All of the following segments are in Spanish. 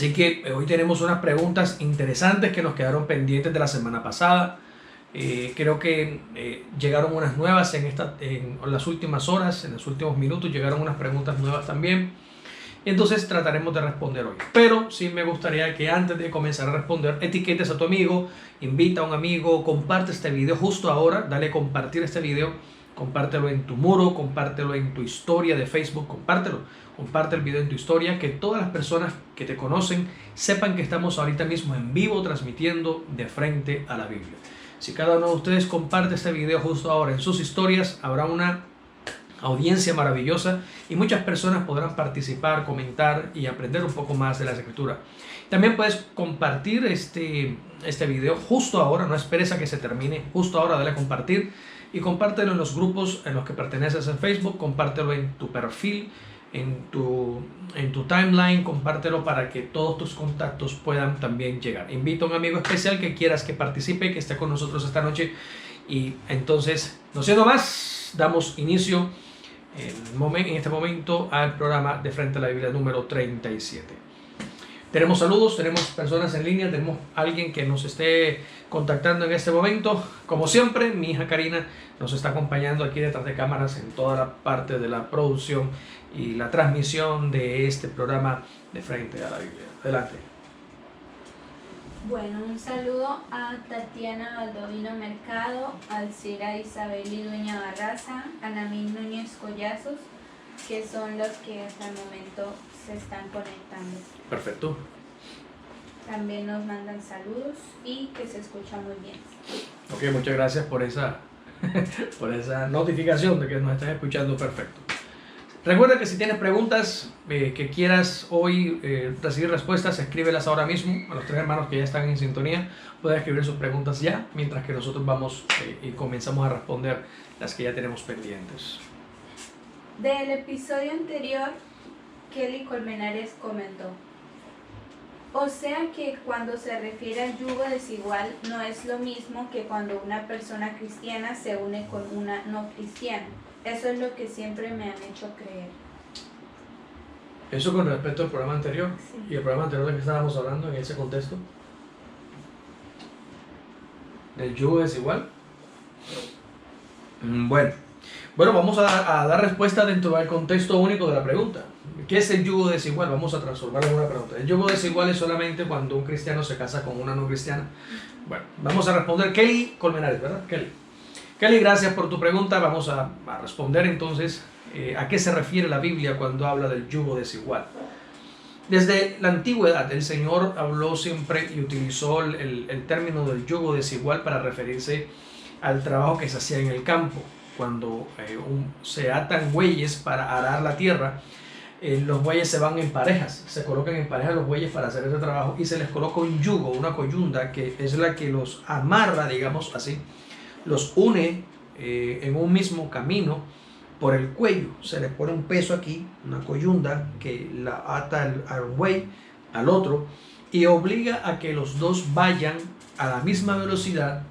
Así que hoy tenemos unas preguntas interesantes que nos quedaron pendientes de la semana pasada. Creo que llegaron unas nuevas en las últimas horas, en los últimos minutos llegaron unas preguntas nuevas también. Entonces trataremos de responder hoy. Pero sí me gustaría que antes de comenzar a responder, etiquetes a tu amigo, invita a un amigo, comparte este video justo ahora, dale compartir este video, compártelo en tu muro, compártelo en tu historia de Facebook, comparte el video en tu historia, que todas las personas que te conocen sepan que estamos ahorita mismo en vivo transmitiendo de frente a la Biblia. Si cada uno de ustedes comparte este video justo ahora en sus historias, habrá una audiencia maravillosa y muchas personas podrán participar, comentar y aprender un poco más de la Escritura. También puedes compartir este video justo ahora, no esperes a que se termine, justo ahora dale a compartir y compártelo en los grupos en los que perteneces en Facebook, compártelo en tu perfil, en tu timeline, compártelo para que todos tus contactos puedan también llegar. Invita a un amigo especial que quieras que participe, que esté con nosotros esta noche y entonces, no siendo más, damos inicio en este momento al programa de Frente a la Biblia número 37. Tenemos saludos, tenemos personas en línea, tenemos alguien que nos esté contactando en este momento. Como siempre, mi hija Karina nos está acompañando aquí detrás de cámaras en toda la parte de la producción y la transmisión de este programa de Frente a la Biblia. Adelante. Bueno, un saludo a Tatiana Baldovino Mercado, Alcira Isabel y Dueña Barraza, Anamín Núñez Collazos, que son los que hasta el momento se están conectando. Perfecto. También nos mandan saludos y que se escucha muy bien. Ok, muchas gracias por esa notificación de que nos están escuchando perfecto. Recuerda que si tienes preguntas que quieras hoy recibir respuestas, escríbelas ahora mismo a los tres hermanos que ya están en sintonía. Pueden escribir sus preguntas ya, mientras que nosotros vamos y comenzamos a responder las que ya tenemos pendientes. Del episodio anterior, Kelly Colmenares comentó: o sea que cuando se refiere al yugo desigual no es lo mismo que cuando una persona cristiana se une con una no cristiana. Eso es lo que siempre me han hecho creer. Eso con respecto al programa anterior. Sí. Y el programa anterior de que estábamos hablando en ese contexto. ¿Del yugo desigual? Bueno, vamos a dar respuesta dentro del contexto único de la pregunta. ¿Qué es el yugo desigual? Vamos a transformarlo en una pregunta. El yugo desigual es solamente cuando un cristiano se casa con una no cristiana. Bueno, vamos a responder. Kelly Colmenares, ¿verdad? Kelly, gracias por tu pregunta. Vamos a responder entonces a qué se refiere la Biblia cuando habla del yugo desigual. Desde la antigüedad el Señor habló siempre y utilizó el término del yugo desigual para referirse al trabajo que se hacía en el campo. Cuando se atan bueyes para arar la tierra, los bueyes se van en parejas, se colocan en parejas los bueyes para hacer ese trabajo y se les coloca un yugo, una coyunda, que es la que los amarra, digamos así, los une en un mismo camino por el cuello. Se les pone un peso aquí, una coyunda que la ata al buey, al otro, y obliga a que los dos vayan a la misma velocidad,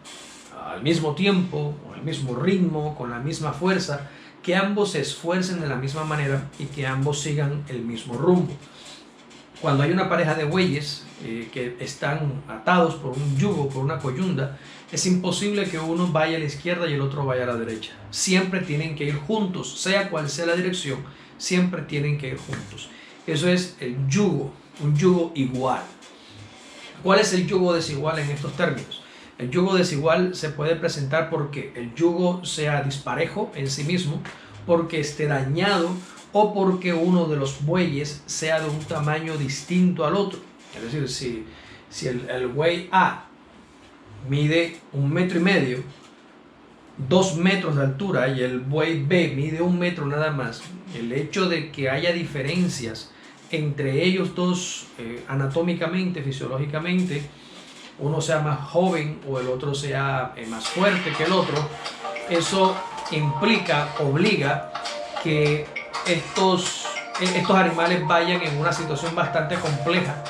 al mismo tiempo, o al mismo ritmo, con la misma fuerza, que ambos se esfuercen de la misma manera y que ambos sigan el mismo rumbo. Cuando hay una pareja de bueyes que están atados por un yugo, por una coyunda, es imposible que uno vaya a la izquierda y el otro vaya a la derecha. Siempre tienen que ir juntos, sea cual sea la dirección, siempre tienen que ir juntos. Eso es el yugo, un yugo igual. ¿Cuál es el yugo desigual en estos términos? El yugo desigual se puede presentar porque el yugo sea disparejo en sí mismo, porque esté dañado o porque uno de los bueyes sea de un tamaño distinto al otro. Es decir, si el buey A mide 1,5 metros, 2 metros de altura, y el buey B mide 1 metro nada más, el hecho de que haya diferencias entre ellos dos anatómicamente, fisiológicamente, uno sea más joven o el otro sea más fuerte que el otro, eso obliga que estos animales vayan en una situación bastante compleja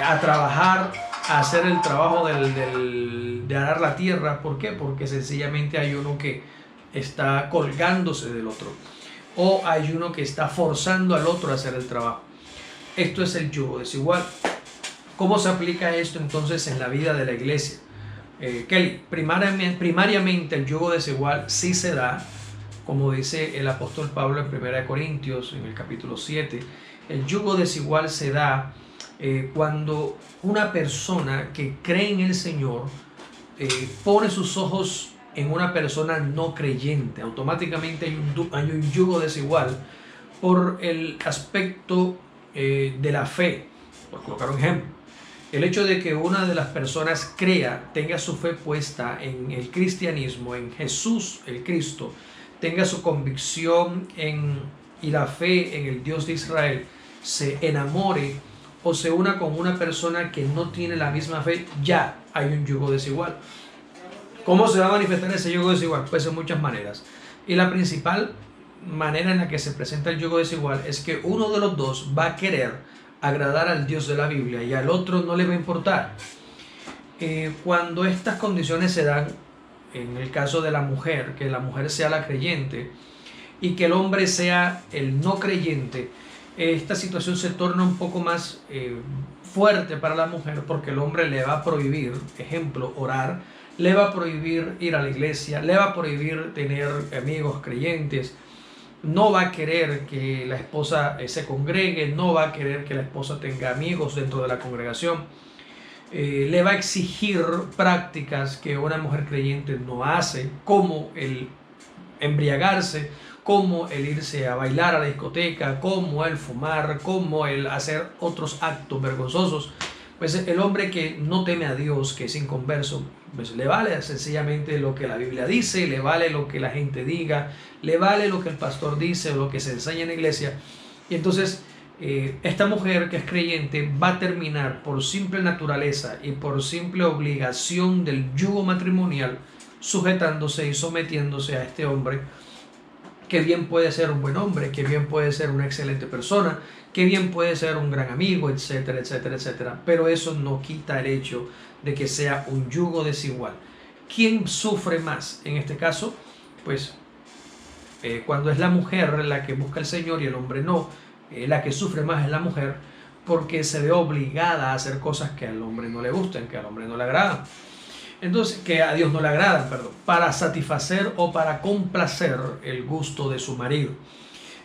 a trabajar, a hacer el trabajo de arar la tierra. ¿Por qué? Porque sencillamente hay uno que está colgándose del otro o hay uno que está forzando al otro a hacer el trabajo. Esto es el yugo desigual. ¿Cómo se aplica esto entonces en la vida de la iglesia? Kelly, primariamente el yugo desigual sí se da, como dice el apóstol Pablo en 1 Corintios, en el capítulo 7, el yugo desigual se da cuando una persona que cree en el Señor pone sus ojos en una persona no creyente. Automáticamente hay un yugo desigual por el aspecto de la fe. Por colocar un ejemplo, el hecho de que una de las personas tenga su fe puesta en el cristianismo, en Jesús el Cristo, tenga su convicción y la fe en el Dios de Israel, se enamore o se una con una persona que no tiene la misma fe, ya hay un yugo desigual. ¿Cómo se va a manifestar ese yugo desigual? Pues en muchas maneras. Y la principal manera en la que se presenta el yugo desigual es que uno de los dos va a querer agradar al Dios de la Biblia y al otro no le va a importar. Cuando estas condiciones se dan, en el caso de la mujer, que la mujer sea la creyente y que el hombre sea el no creyente, esta situación se torna un poco más fuerte para la mujer, porque el hombre le va a prohibir, ejemplo, orar, le va a prohibir ir a la iglesia, le va a prohibir tener amigos creyentes, no va a querer que la esposa se congregue, no va a querer que la esposa tenga amigos dentro de la congregación, le va a exigir prácticas que una mujer creyente no hace, como el embriagarse, como el irse a bailar a la discoteca, como el fumar, como el hacer otros actos vergonzosos. Pues el hombre que no teme a Dios, que es inconverso, pues le vale sencillamente lo que la Biblia dice, le vale lo que la gente diga, le vale lo que el pastor dice o lo que se enseña en la iglesia. Y entonces esta mujer que es creyente va a terminar por simple naturaleza y por simple obligación del yugo matrimonial sujetándose y sometiéndose a este hombre, que bien puede ser un buen hombre, que bien puede ser una excelente persona, que bien puede ser un gran amigo, etcétera, etcétera, etcétera. Pero eso no quita el hecho de que sea un yugo desigual. ¿Quién sufre más en este caso? Pues cuando es la mujer la que busca al Señor y el hombre no, la que sufre más es la mujer, porque se ve obligada a hacer cosas que al hombre no le gustan, que al hombre no le agradan. Entonces, que a Dios no le agradan, perdón, para satisfacer o para complacer el gusto de su marido.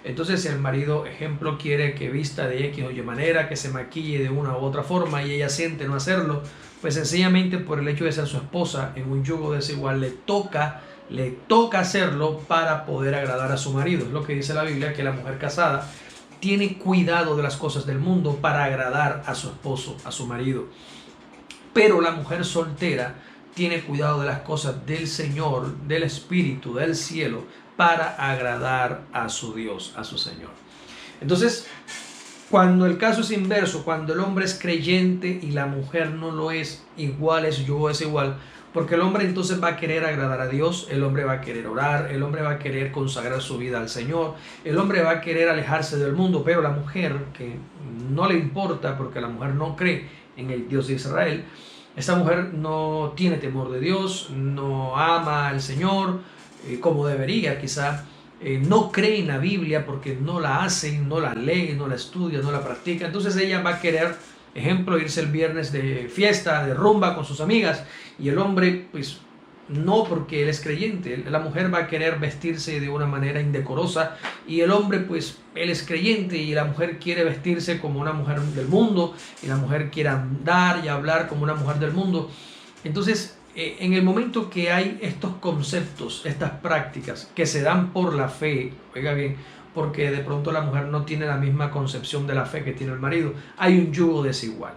Entonces, si el marido, ejemplo, quiere que vista de X o Y manera, que se maquille de una u otra forma y ella siente no hacerlo, pues sencillamente por el hecho de ser su esposa en un yugo desigual le toca hacerlo para poder agradar a su marido. Es lo que dice la Biblia, que la mujer casada tiene cuidado de las cosas del mundo para agradar a su esposo, a su marido. Pero la mujer soltera tiene cuidado de las cosas del Señor, del Espíritu, del cielo, para agradar a su Dios, a su Señor. Entonces, cuando el caso es inverso, cuando el hombre es creyente y la mujer no lo es, igual es yugo desigual, porque el hombre entonces va a querer agradar a Dios, el hombre va a querer orar, el hombre va a querer consagrar su vida al Señor, el hombre va a querer alejarse del mundo, pero la mujer, que no le importa porque la mujer no cree en el Dios de Israel, esta mujer no tiene temor de Dios, no ama al Señor como debería quizá, no cree en la Biblia porque no la hace, no la lee, no la estudia, no la practica. Entonces ella va a querer, ejemplo, irse el viernes de fiesta, de rumba con sus amigas, y el hombre pues no, porque él es creyente. La mujer va a querer vestirse de una manera indecorosa y el hombre pues él es creyente y la mujer quiere vestirse como una mujer del mundo y la mujer quiere andar y hablar como una mujer del mundo. Entonces en el momento que hay estos conceptos, estas prácticas que se dan por la fe, oiga bien, porque de pronto la mujer no tiene la misma concepción de la fe que tiene el marido, hay un yugo desigual.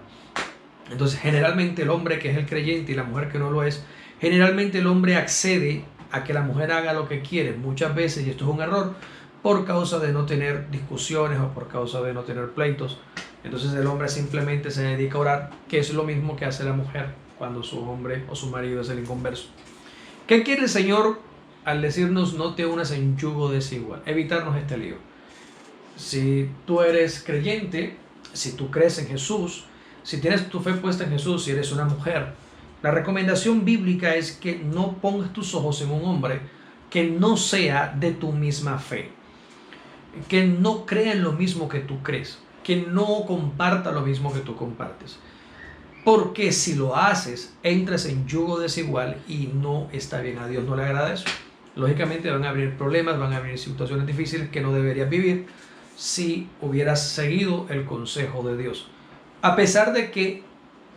Entonces generalmente el hombre que es el creyente y la mujer que no lo es, generalmente el hombre accede a que la mujer haga lo que quiere muchas veces, y esto es un error, por causa de no tener discusiones o por causa de no tener pleitos. Entonces el hombre simplemente se dedica a orar, que es lo mismo que hace la mujer cuando su hombre o su marido es el inconverso. ¿Qué quiere el Señor al decirnos no te unas en yugo desigual? Evitarnos este lío. Si tú eres creyente, si tú crees en Jesús, si tienes tu fe puesta en Jesús, si eres una mujer, la recomendación bíblica es que no pongas tus ojos en un hombre que no sea de tu misma fe, que no crea en lo mismo que tú crees, que no comparta lo mismo que tú compartes. porque si lo haces, entras en yugo desigual y no está bien. A Dios no le agrada eso. Lógicamente van a abrir problemas, van a abrir situaciones difíciles que no deberías vivir si hubieras seguido el consejo de Dios. A pesar de que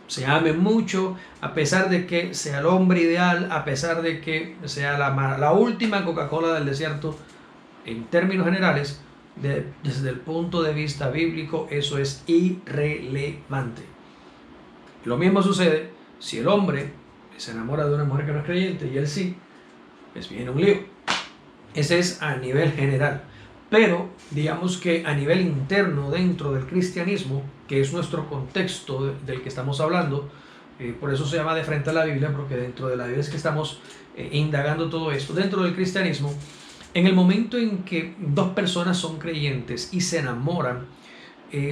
se ame mucho, a pesar de que sea el hombre ideal, a pesar de que sea la última Coca-Cola del desierto, en términos generales, desde el punto de vista bíblico, eso es irrelevante. Lo mismo sucede si el hombre se enamora de una mujer que no es creyente y él sí, pues viene un lío. Ese es a nivel general. Pero digamos que a nivel interno dentro del cristianismo, que es nuestro contexto del que estamos hablando, por eso se llama de frente a la Biblia, porque dentro de la Biblia es que estamos indagando todo esto. Dentro del cristianismo, en el momento en que dos personas son creyentes y se enamoran,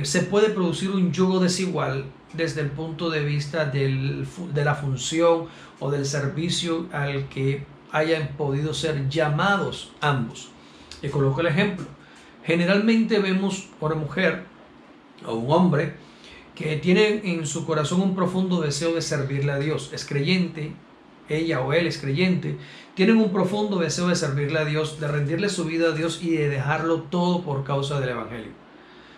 se puede producir un yugo desigual desde el punto de vista de la función o del servicio al que hayan podido ser llamados ambos. Y coloco el ejemplo. Generalmente vemos una mujer o un hombre que tiene en su corazón un profundo deseo de servirle a Dios. Es creyente, ella o él es creyente, tienen un profundo deseo de servirle a Dios, de rendirle su vida a Dios y de dejarlo todo por causa del Evangelio.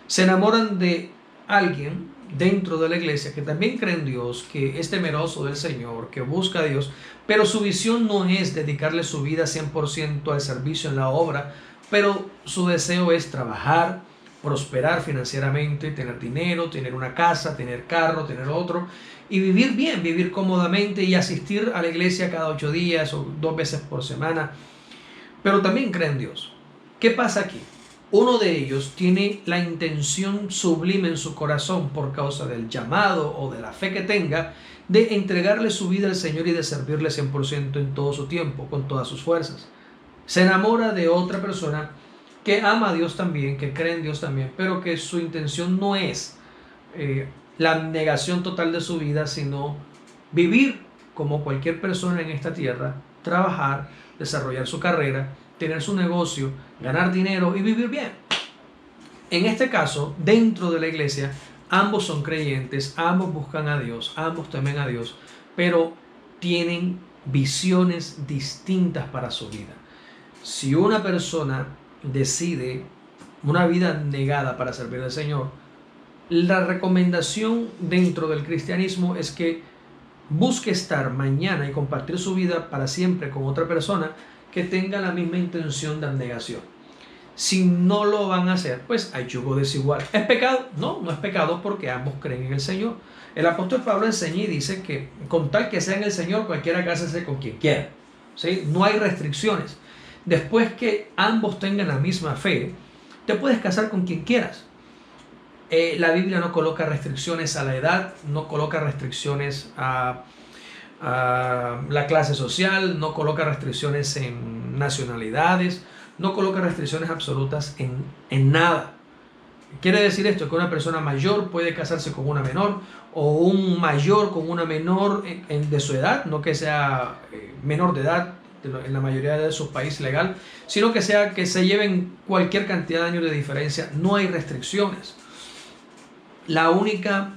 Se enamoran de alguien dentro de la iglesia que también cree en Dios, que es temeroso del Señor, que busca a Dios, pero su visión no es dedicarle su vida 100% al servicio en la obra, pero su deseo es trabajar, prosperar financieramente, tener dinero, tener una casa, tener carro, tener otro, y vivir bien, vivir cómodamente y asistir a la iglesia cada 8 días o 2 veces por semana, pero también cree en Dios. ¿Qué pasa aquí? Uno de ellos tiene la intención sublime en su corazón por causa del llamado o de la fe que tenga de entregarle su vida al Señor y de servirle 100% en todo su tiempo, con todas sus fuerzas. Se enamora de otra persona que ama a Dios también, que cree en Dios también, pero que su intención no es la negación total de su vida, sino vivir como cualquier persona en esta tierra, trabajar, desarrollar su carrera, tener su negocio, ganar dinero y vivir bien. En este caso, dentro de la iglesia, ambos son creyentes, ambos buscan a Dios, ambos temen a Dios, pero tienen visiones distintas para su vida. Si una persona decide una vida negada para servir al Señor, la recomendación dentro del cristianismo es que busque estar mañana y compartir su vida para siempre con otra persona que tenga la misma intención de abnegación. Si no lo van a hacer, pues hay yugo desigual. ¿Es pecado? No, no es pecado porque ambos creen en el Señor. El apóstol Pablo enseña y dice que con tal que sea en el Señor, cualquiera cásese con quien quiera. ¿Sí? No hay restricciones. Después que ambos tengan la misma fe, te puedes casar con quien quieras. La Biblia no coloca restricciones a la edad, no coloca restricciones a la clase social, no coloca restricciones en nacionalidades, no coloca restricciones absolutas en nada. Quiere decir esto, que una persona mayor puede casarse con una menor, o un mayor con una menor de su edad, no que sea menor de edad en la mayoría de sus países legal, sino que sea que se lleven cualquier cantidad de años de diferencia. No hay restricciones. La única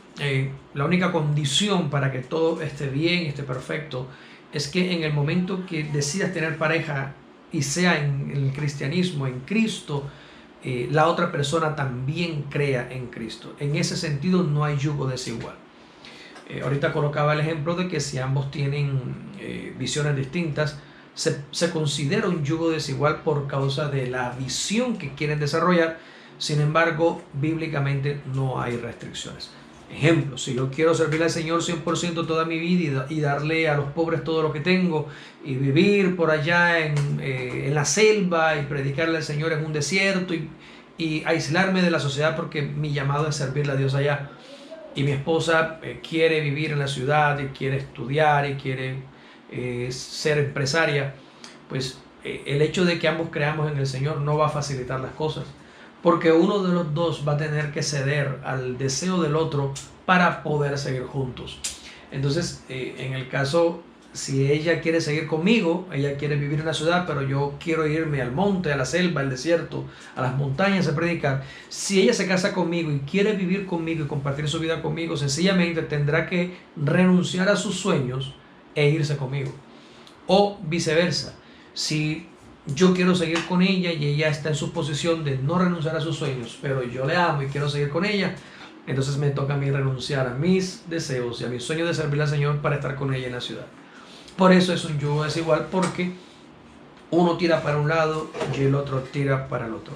condición para que todo esté bien, esté perfecto, es que en el momento que decidas tener pareja y sea en el cristianismo, en Cristo, la otra persona también crea en Cristo. En ese sentido no hay yugo desigual. Ahorita colocaba el ejemplo de que si ambos tienen visiones distintas, se considera un yugo desigual por causa de la visión que quieren desarrollar. Sin embargo, bíblicamente no hay restricciones. Ejemplo, si yo quiero servir al Señor 100% toda mi vida y darle a los pobres todo lo que tengo y vivir por allá en la selva y predicarle al Señor en un desierto y aislarme de la sociedad porque mi llamado es servirle a Dios allá, y mi esposa quiere vivir en la ciudad y quiere estudiar y quiere ser empresaria, pues el hecho de que ambos creamos en el Señor no va a facilitar las cosas, porque uno de los dos va a tener que ceder al deseo del otro para poder seguir juntos. Entonces, en el caso si ella quiere seguir conmigo, ella quiere vivir en la ciudad, pero yo quiero irme al monte, a la selva, al desierto, a las montañas a predicar. Si ella se casa conmigo y quiere vivir conmigo y compartir su vida conmigo, sencillamente tendrá que renunciar a sus sueños e irse conmigo. O viceversa, si yo quiero seguir con ella y ella está en su posición de no renunciar a sus sueños, pero yo le amo y quiero seguir con ella, entonces me toca a mí renunciar a mis deseos y a mis sueños de servir al Señor para estar con ella en la ciudad. Por eso es un yugo desigual, porque uno tira para un lado y el otro tira para el otro.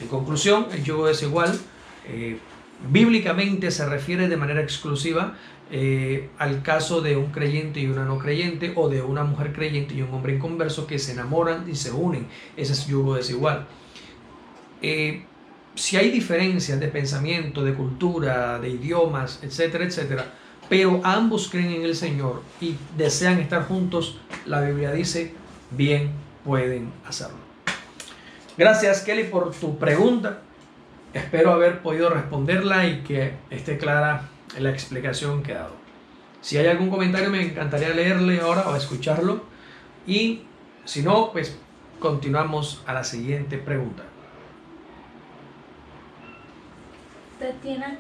En conclusión, el yugo desigual bíblicamente se refiere de manera exclusiva al caso de un creyente y una no creyente, o de una mujer creyente y un hombre inconverso que se enamoran y se unen. Ese es yugo desigual. Si hay diferencias de pensamiento, de cultura, de idiomas, etcétera, etcétera, pero ambos creen en el Señor y desean estar juntos, la Biblia dice, bien pueden hacerlo. Gracias, Kelly, por tu pregunta. Espero haber podido responderla y que esté clara la explicación que he dado. Si hay algún comentario, me encantaría leerle ahora o escucharlo. Y si no, pues continuamos a la siguiente pregunta. Tatiana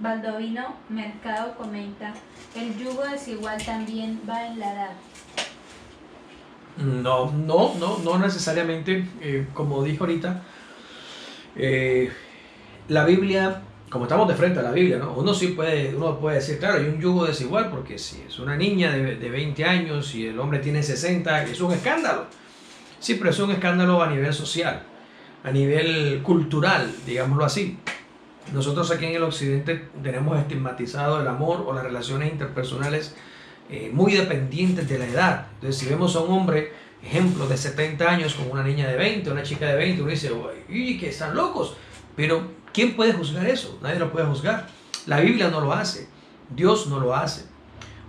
Baldovino Mercado comenta: ¿el yugo desigual también va en la edad? No necesariamente. Como dije ahorita, la Biblia, como estamos de frente a la Biblia, ¿no? Uno puede decir, claro, hay un yugo desigual, porque si es una niña de 20 años y el hombre tiene 60, es un escándalo. Sí, pero es un escándalo a nivel social, a nivel cultural, digámoslo así. Nosotros aquí en el occidente tenemos estigmatizado el amor o las relaciones interpersonales muy dependientes de la edad. Entonces, si vemos a un hombre, ejemplo, de 70 años con una niña de 20, una chica de 20, uno dice, uy, que están locos. Pero ¿quién puede juzgar eso? Nadie lo puede juzgar. La Biblia no lo hace, Dios no lo hace.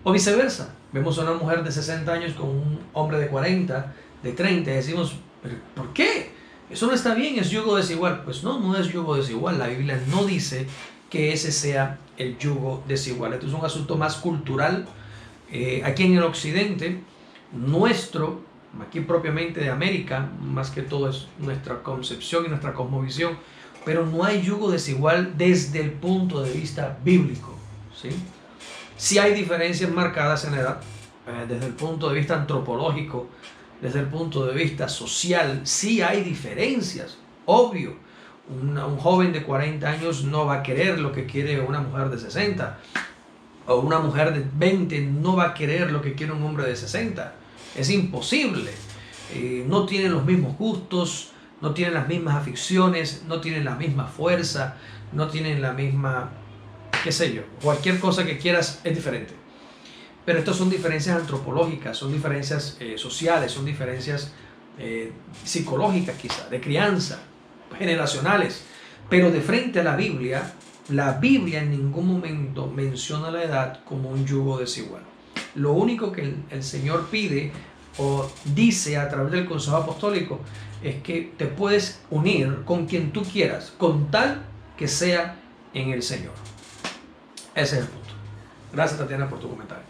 O viceversa, vemos a una mujer de 60 años con un hombre de 40, de 30, y decimos, ¿pero por qué? Eso no está bien, es yugo desigual. Pues no es yugo desigual. La Biblia no dice que ese sea el yugo desigual. Esto es un asunto más cultural. Aquí en el occidente, aquí propiamente de América, más que todo es nuestra concepción y nuestra cosmovisión, pero no hay yugo desigual desde el punto de vista bíblico, ¿sí? Sí hay diferencias marcadas en edad, desde el punto de vista antropológico, desde el punto de vista social, sí hay diferencias, obvio. Un joven de 40 años no va a querer lo que quiere una mujer de 60, o una mujer de 20 no va a querer lo que quiere un hombre de 60. Es imposible. No tienen los mismos gustos, no tienen las mismas aficiones, no tienen la misma fuerza, no tienen la misma, qué sé yo, cualquier cosa que quieras es diferente. Pero estas son diferencias antropológicas, son diferencias sociales, son diferencias psicológicas quizá, de crianza, generacionales. Pero de frente a la Biblia en ningún momento menciona la edad como un yugo desigual. Lo único que el Señor pide o dice a través del Consejo Apostólico es que te puedes unir con quien tú quieras, con tal que sea en el Señor. Ese es el punto. Gracias, Tatiana, por tu comentario.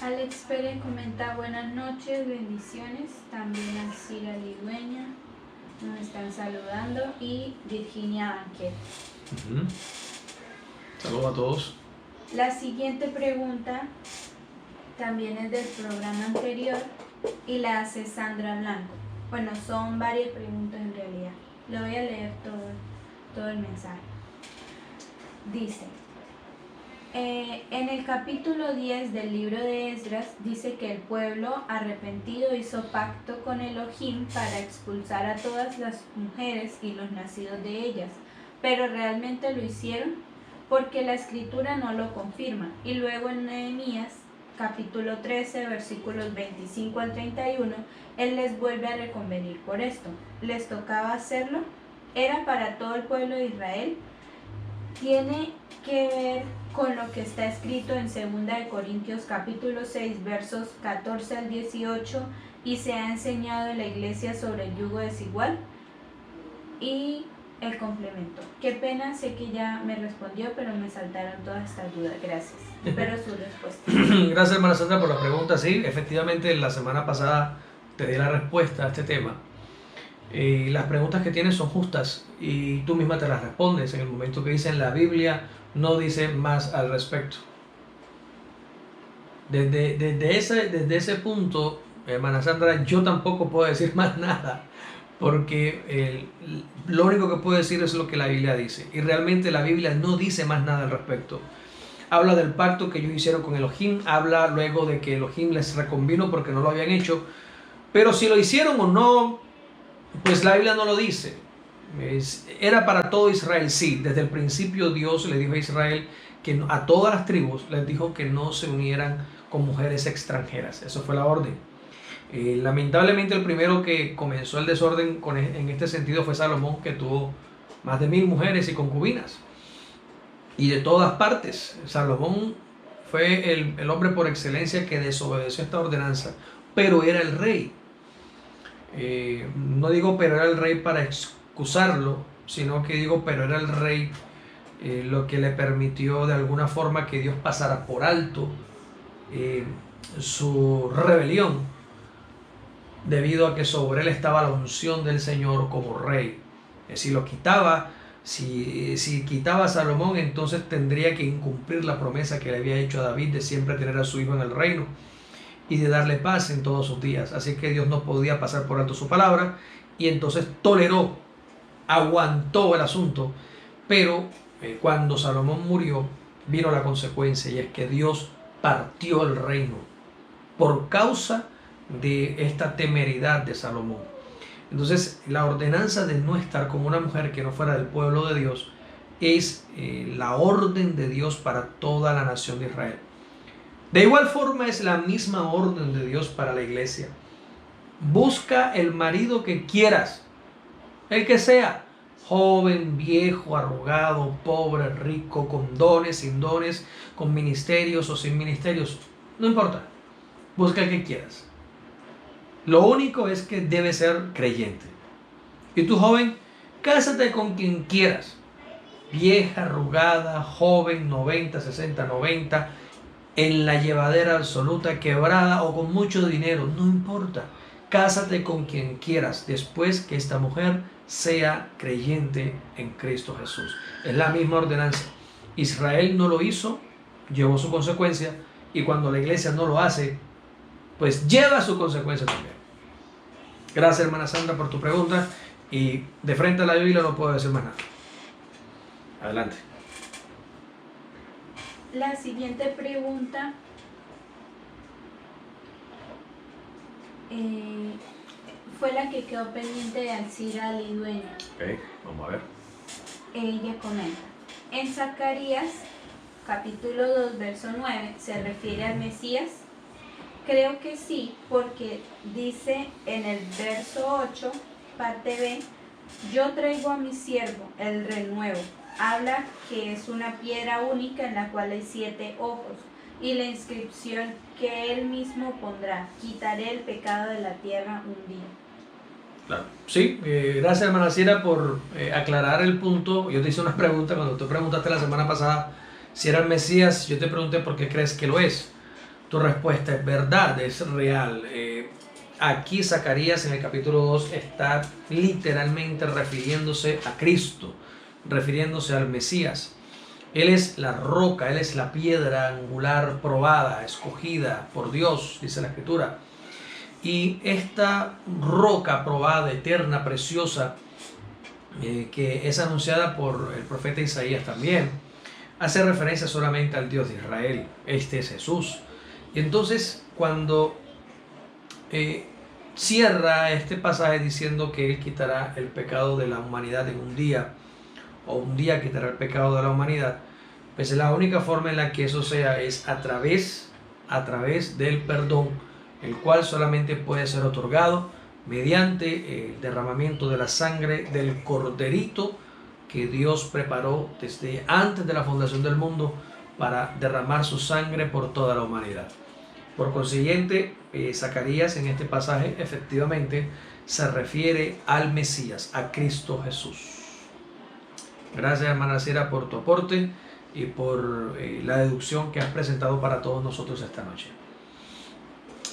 Alex Pérez comenta: buenas noches, bendiciones. También a Cira Ligüeña nos están saludando, y Virginia Banquet. Saludos a todos. La siguiente pregunta también es del programa anterior y la hace Sandra Blanco. Bueno, son varias preguntas en realidad. Le voy a leer todo el mensaje. Dice: en el capítulo 10 del libro de Esdras dice que el pueblo arrepentido hizo pacto con Elohim para expulsar a todas las mujeres y los nacidos de ellas, pero realmente lo hicieron porque la escritura no lo confirma. Y luego en Nehemías capítulo 13 versículos 25 al 31, él les vuelve a reconvenir por esto. Les tocaba hacerlo, era para todo el pueblo de Israel. Tiene que ver con lo que está escrito en 2 Corintios capítulo 6 versos 14 al 18, y se ha enseñado en la iglesia sobre el yugo desigual. Y el complemento. Qué pena, sé que ya me respondió, pero me saltaron todas estas dudas. Gracias. Espero su respuesta. Gracias, hermana Sandra, por la pregunta. Sí, efectivamente, la semana pasada te di la respuesta a este tema. Las preguntas que tienes son justas y tú misma te las respondes en el momento que dice en la Biblia, no dice más al respecto. Desde ese punto, hermana Sandra, yo tampoco puedo decir más nada, porque lo único que puedo decir es lo que la Biblia dice, y realmente la Biblia no dice más nada al respecto. Habla del pacto que ellos hicieron con Elohim, habla luego de que Elohim les reconvino porque no lo habían hecho, pero si lo hicieron o no, pues la Biblia no lo dice. Era para todo Israel, sí. Desde el principio Dios le dijo a Israel que a todas las tribus les dijo que no se unieran con mujeres extranjeras. Eso fue la orden. Lamentablemente el primero que comenzó el desorden en este sentido fue Salomón, que tuvo más de 1000 mujeres y concubinas. Y de todas partes. Salomón fue el hombre por excelencia que desobedeció esta ordenanza, pero era el rey. No digo pero era el rey para excusarlo, sino que digo pero era el rey, lo que le permitió de alguna forma que Dios pasara por alto su rebelión, debido a que sobre él estaba la unción del Señor como rey. Si lo quitaba, si quitaba a Salomón, entonces tendría que incumplir la promesa que le había hecho a David de siempre tener a su hijo en el reino y de darle paz en todos sus días. Así que Dios no podía pasar por alto su palabra, y entonces toleró, aguantó el asunto. Pero cuando Salomón murió, vino la consecuencia, y es que Dios partió el reino por causa de esta temeridad de Salomón. Entonces la ordenanza de no estar con una mujer que no fuera del pueblo de Dios es la orden de Dios para toda la nación de Israel. De igual forma es la misma orden de Dios para la iglesia. Busca el marido que quieras, el que sea, joven, viejo, arrugado, pobre, rico, con dones, sin dones, con ministerios o sin ministerios, no importa, busca el que quieras. Lo único es que debe ser creyente. Y tú, joven, cásate con quien quieras, vieja, arrugada, joven, 90, 60, 90, en la llevadera absoluta, quebrada o con mucho dinero, no importa. Cásate con quien quieras, después que esta mujer sea creyente en Cristo Jesús. Es la misma ordenanza. Israel no lo hizo, llevó su consecuencia, y cuando la iglesia no lo hace, pues lleva su consecuencia también. Gracias, hermana Sandra, por tu pregunta, y de frente a la Biblia no puedo decir más nada. Adelante. La siguiente pregunta fue la que quedó pendiente de Alcira Lidueña. Ok, vamos a ver. Ella comenta: en Zacarías capítulo 2 verso 9 se refiere al Mesías. Creo que sí, porque dice en el verso 8, parte B: yo traigo a mi siervo, el renuevo. Habla que es una piedra única en la cual hay 7 ojos, y la inscripción que él mismo pondrá: quitaré el pecado de la tierra un día. Claro. Sí, gracias, hermana Cira, por aclarar el punto. Yo te hice una pregunta cuando tú preguntaste la semana pasada si era el Mesías. Yo te pregunté por qué crees que lo es. Tu respuesta es verdad, es real. Aquí Zacarías en el capítulo 2 está literalmente refiriéndose a Cristo, refiriéndose al Mesías. Él es la roca, Él es la piedra angular probada, escogida por Dios, dice la Escritura. Y esta roca probada, eterna, preciosa, que es anunciada por el profeta Isaías también, hace referencia solamente al Dios de Israel. Este es Jesús. Y entonces cuando cierra este pasaje diciendo que Él quitará el pecado de la humanidad en un día, o un día quitará el pecado de la humanidad, pues la única forma en la que eso sea es a través del perdón, el cual solamente puede ser otorgado mediante el derramamiento de la sangre del corderito que Dios preparó desde antes de la fundación del mundo para derramar su sangre por toda la humanidad. Por consiguiente, Zacarías en este pasaje efectivamente se refiere al Mesías, a Cristo Jesús. Gracias, hermana Sira, por tu aporte y por la deducción que has presentado para todos nosotros esta noche.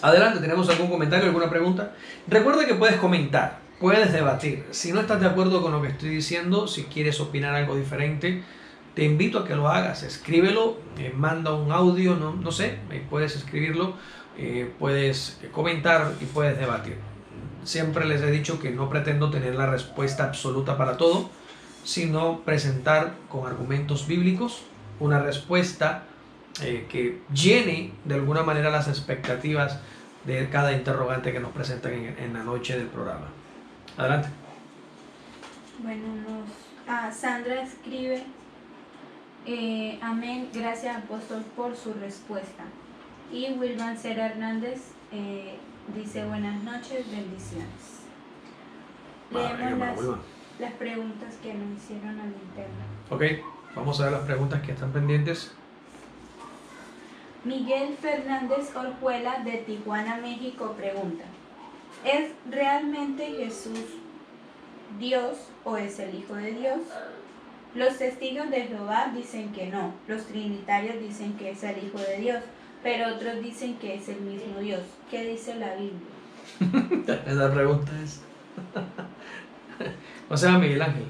Adelante, ¿tenemos algún comentario, alguna pregunta? Recuerda que puedes comentar, puedes debatir. Si no estás de acuerdo con lo que estoy diciendo, si quieres opinar algo diferente, te invito a que lo hagas. Escríbelo, manda un audio, no sé, puedes escribirlo, puedes comentar y puedes debatir. Siempre les he dicho que no pretendo tener la respuesta absoluta para todo, sino presentar con argumentos bíblicos una respuesta que llene de alguna manera las expectativas de cada interrogante que nos presentan en la noche del programa. Adelante. Bueno, Sandra escribe, amén, gracias apóstol por su respuesta. Y Wilman Cera Hernández dice, buenas noches, bendiciones. Leemos las preguntas que nos hicieron al interno. Ok, vamos a ver las preguntas que están pendientes. Miguel Fernández Orjuela de Tijuana, México pregunta, ¿es realmente Jesús Dios o es el Hijo de Dios? Los testigos de Jehová dicen que no, los trinitarios dicen que es el Hijo de Dios, pero otros dicen que es el mismo Dios. ¿Qué dice la Biblia? Esa pregunta es... ¿Cómo se llama Miguel Ángel?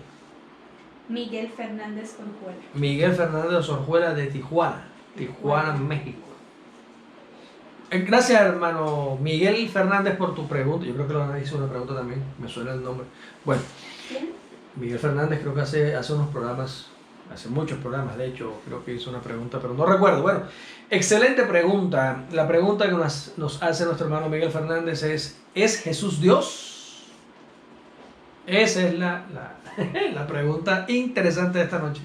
Miguel Fernández Orjuela. Miguel Fernández Orjuela de Tijuana, México. Gracias, hermano Miguel Fernández, por tu pregunta. Yo creo que lo hizo una pregunta también, me suena el nombre. Bueno, ¿Quién? Miguel Fernández creo que hace unos programas, hace muchos programas, de hecho, creo que hizo una pregunta, pero no recuerdo. Bueno, excelente pregunta. La pregunta que nos hace nuestro hermano Miguel Fernández ¿es Jesús Dios? Esa es la pregunta interesante de esta noche.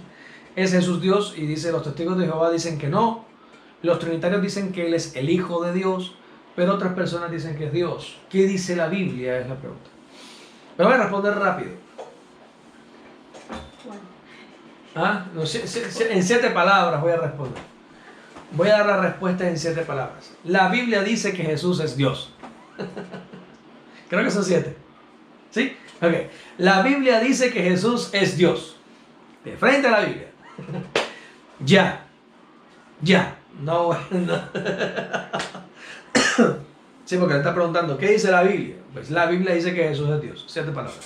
¿Es Jesús Dios? Y dice, los testigos de Jehová dicen que no. Los trinitarios dicen que Él es el Hijo de Dios, pero otras personas dicen que es Dios. ¿Qué dice la Biblia? Es la pregunta. Pero voy a responder rápido. No, en 7 palabras voy a responder. Voy a dar la respuesta en 7 palabras. La Biblia dice que Jesús es Dios. Creo que son 7. ¿Sí? Ok. La Biblia dice que Jesús es Dios. De frente a la Biblia. Ya. No. Sí, porque le está preguntando, ¿qué dice la Biblia? Pues la Biblia dice que Jesús es Dios. 7 palabras.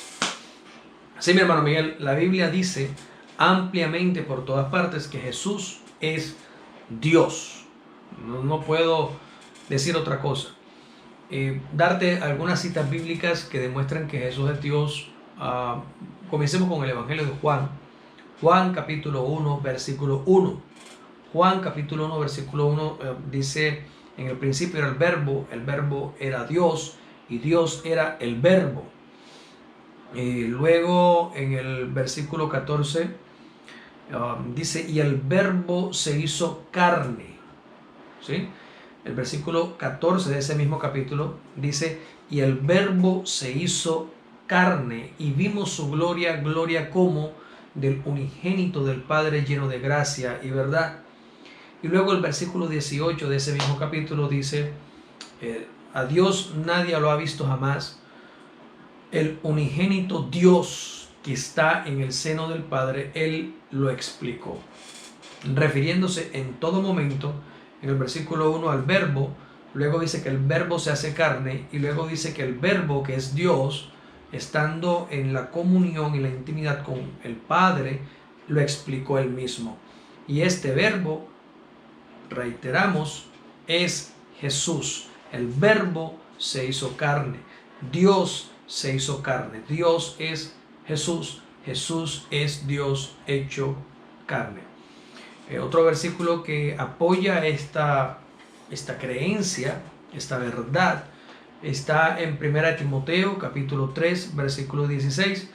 Sí, mi hermano Miguel, la Biblia dice ampliamente por todas partes que Jesús es Dios. No puedo decir otra cosa. Darte algunas citas bíblicas que demuestran que Jesús es Dios. Comencemos con el Evangelio de Juan. Juan capítulo 1, versículo 1. Juan capítulo 1, versículo 1 dice, en el principio era el verbo era Dios y Dios era el verbo. Y luego en el versículo 14 dice, y el verbo se hizo carne. ¿Sí? El versículo 14 de ese mismo capítulo dice, y el verbo se hizo carne y vimos su gloria, gloria como del unigénito del Padre, lleno de gracia y verdad. Y luego el versículo 18 de ese mismo capítulo dice, a Dios nadie lo ha visto jamás, el unigénito Dios que está en el seno del Padre, Él lo explicó, refiriéndose en todo momento en el versículo 1 al verbo. Luego dice que el verbo se hace carne y luego dice que el verbo, que es Dios, estando en la comunión y la intimidad con el Padre, lo explicó Él mismo. Y este verbo, reiteramos, es Jesús. El verbo se hizo carne. Dios se hizo carne. Dios es Jesús. Jesús es Dios hecho carne. Otro versículo que apoya esta creencia, esta verdad, está en 1 Timoteo capítulo 3 versículo 16,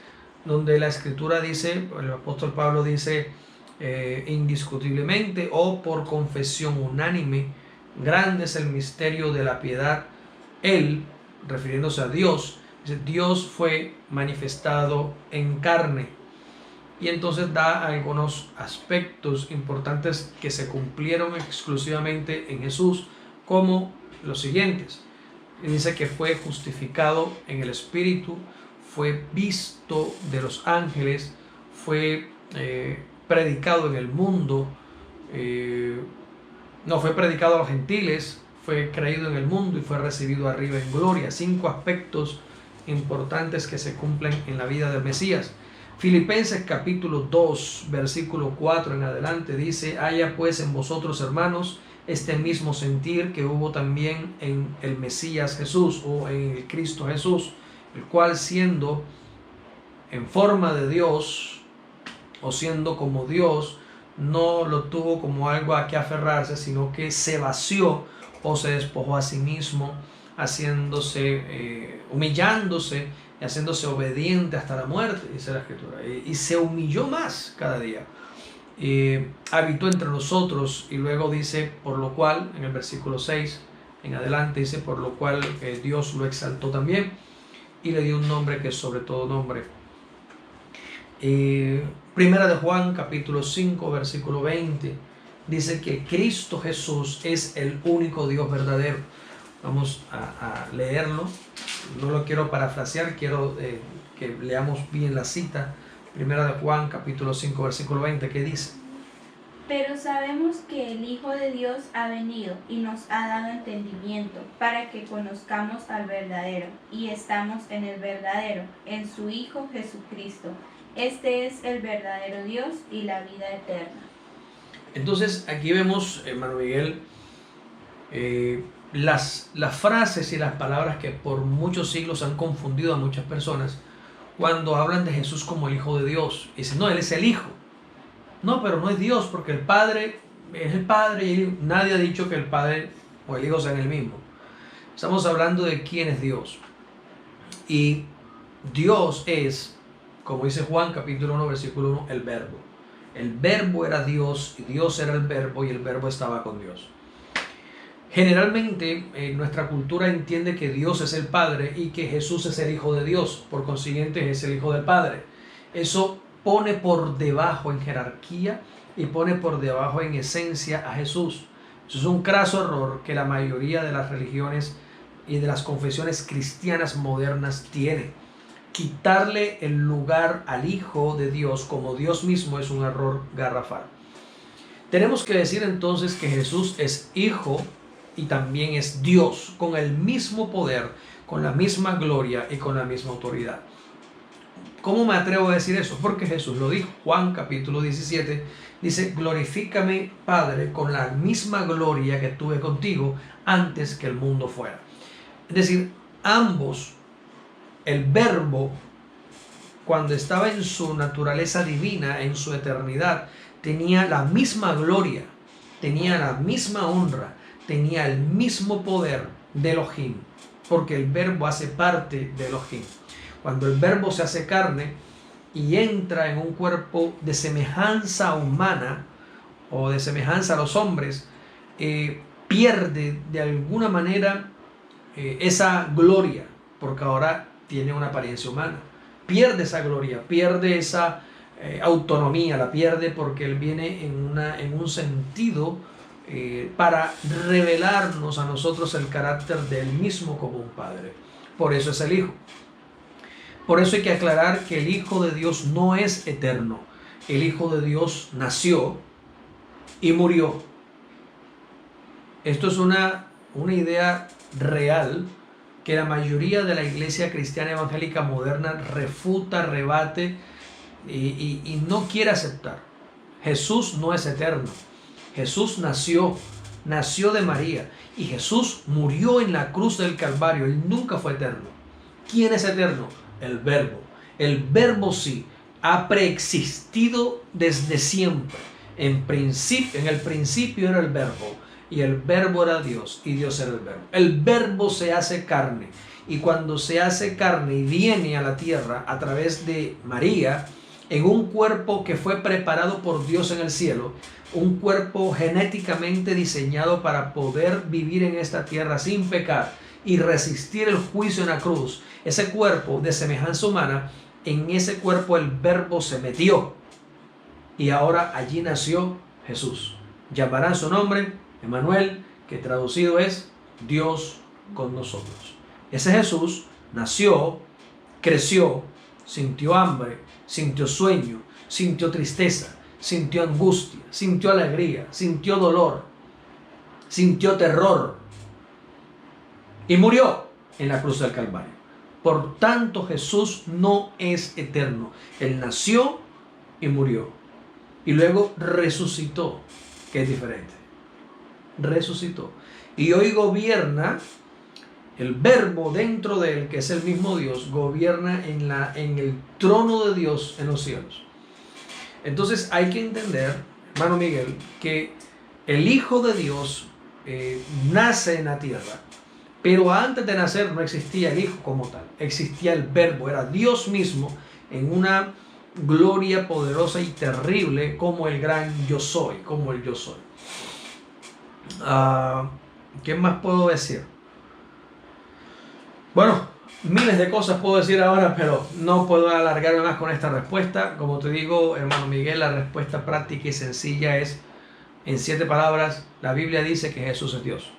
donde la escritura dice, el apóstol Pablo dice, indiscutiblemente o por confesión unánime, grande es el misterio de la piedad. Él, refiriéndose a Dios, dice, Dios fue manifestado en carne. Y entonces da algunos aspectos importantes que se cumplieron exclusivamente en Jesús, como los siguientes. Dice que fue justificado en el Espíritu, fue visto de los ángeles, fue predicado en el mundo, no fue predicado a los gentiles, fue creído en el mundo y fue recibido arriba en gloria. 5 aspectos importantes que se cumplen en la vida del Mesías. Filipenses capítulo 2, versículo 4 en adelante dice: haya pues en vosotros, hermanos, este mismo sentir que hubo también en el Mesías Jesús, o en el Cristo Jesús, el cual siendo en forma de Dios, o siendo como Dios, no lo tuvo como algo a que aferrarse, sino que se vació o se despojó a sí mismo, haciéndose, humillándose y haciéndose obediente hasta la muerte, dice la Escritura, y se humilló más cada día. Habitó entre nosotros, y luego dice, por lo cual, en el versículo 6 en adelante dice, por lo cual Dios lo exaltó también y le dio un nombre que es sobre todo nombre. Primera de Juan capítulo 5 versículo 20 dice que Cristo Jesús es el único Dios verdadero. Vamos a leerlo, no lo quiero parafrasear, quiero que leamos bien la cita. Primera de Juan capítulo 5 versículo 20, que dice: pero sabemos que el Hijo de Dios ha venido y nos ha dado entendimiento para que conozcamos al verdadero, y estamos en el verdadero, en su Hijo Jesucristo. Este es el verdadero Dios y la vida eterna. Entonces aquí vemos, hermano Miguel, las frases y las palabras que por muchos siglos han confundido a muchas personas cuando hablan de Jesús como el Hijo de Dios. Y dicen, no, Él es el Hijo. No, pero no es Dios, porque el Padre es el Padre y nadie ha dicho que el Padre o el Hijo sean el mismo. Estamos hablando de quién es Dios. Y Dios es, como dice Juan capítulo 1 versículo 1, el Verbo. El Verbo era Dios y Dios era el Verbo y el Verbo estaba con Dios. Generalmente nuestra cultura entiende que Dios es el Padre y que Jesús es el Hijo de Dios, por consiguiente es el Hijo del Padre. Eso pone por debajo en jerarquía y pone por debajo en esencia a Jesús. Eso es un craso error que la mayoría de las religiones y de las confesiones cristianas modernas tiene. Quitarle el lugar al Hijo de Dios como Dios mismo es un error garrafal. Tenemos que decir entonces que Jesús es Hijo y también es Dios, con el mismo poder, con la misma gloria y con la misma autoridad. ¿Cómo me atrevo a decir eso? Porque Jesús lo dijo. Juan capítulo 17 dice: glorifícame, Padre, con la misma gloria que tuve contigo antes que el mundo fuera. Es decir, ambos, el Verbo, cuando estaba en su naturaleza divina, en su eternidad, tenía la misma gloria, tenía la misma honra, tenía el mismo poder de Elohim, porque el Verbo hace parte de Elohim. Cuando el Verbo se hace carne y entra en un cuerpo de semejanza humana o de semejanza a los hombres, pierde de alguna manera esa gloria, porque ahora tiene una apariencia humana. Pierde esa gloria, pierde esa autonomía, la pierde porque Él viene en un sentido para revelarnos a nosotros el carácter de Él mismo como un Padre. Por eso es el Hijo. Por eso hay que aclarar que el Hijo de Dios no es eterno. El Hijo de Dios nació y murió. Esto es una idea real que la mayoría de la iglesia cristiana evangélica moderna refuta, rebate y no quiere aceptar. Jesús no es eterno. Jesús nació de María y Jesús murió en la cruz del Calvario. Él nunca fue eterno. ¿Quién es eterno? El Verbo. El Verbo sí ha preexistido desde siempre. En el principio era el Verbo, y el Verbo era Dios, y Dios era el Verbo. El Verbo se hace carne, y cuando se hace carne y viene a la tierra a través de María, en un cuerpo que fue preparado por Dios en el cielo, un cuerpo genéticamente diseñado para poder vivir en esta tierra sin pecar y resistir el juicio en la cruz. Ese cuerpo de semejanza humana, en ese cuerpo el Verbo se metió y ahora allí nació Jesús. Llamarán su nombre Emmanuel, que traducido es Dios con nosotros. Ese Jesús nació, creció, sintió hambre, sintió sueño, sintió tristeza, sintió angustia, sintió alegría, sintió dolor, sintió terror y murió en la cruz del Calvario. Por tanto, Jesús no es eterno. Él nació y murió. Y luego resucitó, que es diferente. Resucitó. Y hoy gobierna, el Verbo dentro de él, que es el mismo Dios, gobierna en el trono de Dios en los cielos. Entonces hay que entender, hermano Miguel, que el Hijo de Dios nace en la tierra. Pero antes de nacer no existía el Hijo como tal. Existía el Verbo, era Dios mismo en una gloria poderosa y terrible como el gran yo soy, como el yo soy. ¿Qué más puedo decir? Bueno, miles de cosas puedo decir ahora, pero no puedo alargarme más con esta respuesta. Como te digo, hermano Miguel, la respuesta práctica y sencilla es, en 7 palabras, la Biblia dice que Jesús es Dios.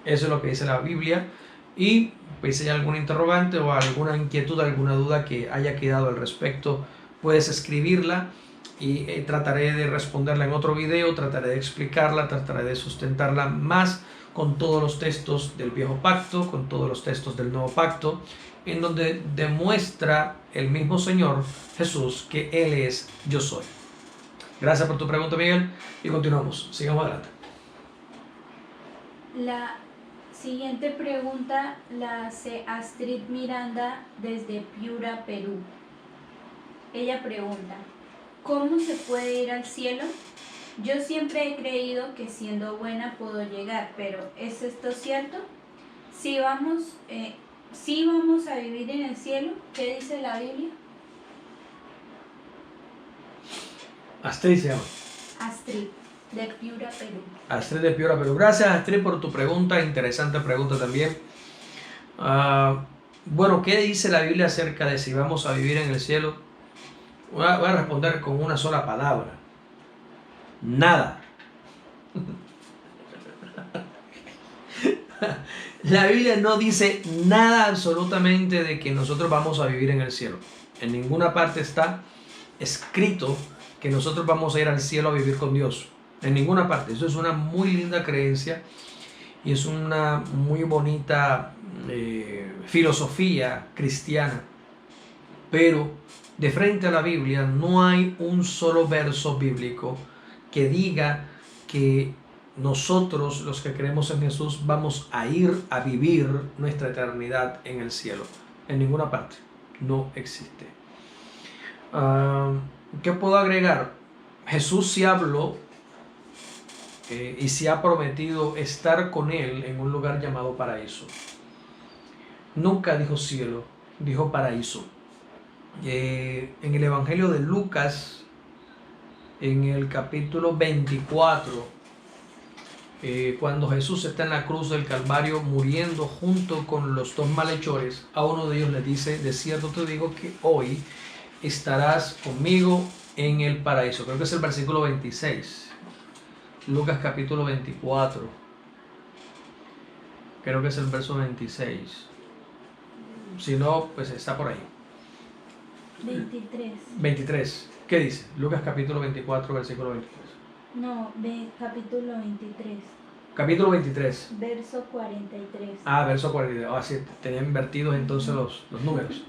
Eso es lo que dice la Biblia. Y pues, si hay alguna interrogante o alguna inquietud, alguna duda que haya quedado al respecto, puedes escribirla y trataré de responderla en otro video, trataré de explicarla, trataré de sustentarla más con todos los textos del Viejo Pacto, con todos los textos del Nuevo Pacto, en donde demuestra el mismo Señor Jesús que Él es yo soy. Gracias por tu pregunta, Miguel, y continuamos. Sigamos adelante. La siguiente pregunta la hace Astrid Miranda desde Piura, Perú. Ella pregunta, ¿cómo se puede ir al cielo? Yo siempre he creído que siendo buena puedo llegar, pero ¿es esto cierto? Si vamos a vivir en el cielo, ¿qué dice la Biblia? Astrid se llama. Astrid, de Piura, Perú. Astrid de Piura, Perú. Gracias, Astrid, por tu pregunta. Interesante pregunta también. Bueno, ¿qué dice la Biblia acerca de si vamos a vivir en el cielo? Voy a responder con una sola palabra. Nada. La Biblia no dice nada absolutamente de que nosotros vamos a vivir en el cielo. En ninguna parte está escrito que nosotros vamos a ir al cielo a vivir con Dios. En ninguna parte. Eso es una muy linda creencia y es una muy bonita filosofía cristiana. Pero de frente a la Biblia no hay un solo verso bíblico que diga que nosotros, los que creemos en Jesús, vamos a ir a vivir nuestra eternidad en el cielo. En ninguna parte. No existe. ¿Qué puedo agregar? Jesús sí habló y sí ha prometido estar con Él en un lugar llamado paraíso. Nunca dijo cielo, dijo paraíso. En el Evangelio de Lucas, en el capítulo 24, cuando Jesús está en la cruz del Calvario muriendo junto con los 2 malhechores, a uno de ellos le dice, de cierto te digo que hoy estarás conmigo en el paraíso. Creo que es el versículo 26. Lucas capítulo 24. Creo que es el verso 26. Si no, pues está por ahí. 23. ¿Qué dice? Lucas capítulo 24, versículo 23. No, capítulo 23. Capítulo 23. Verso 43. Verso 43. Sí, tenían invertidos entonces los números.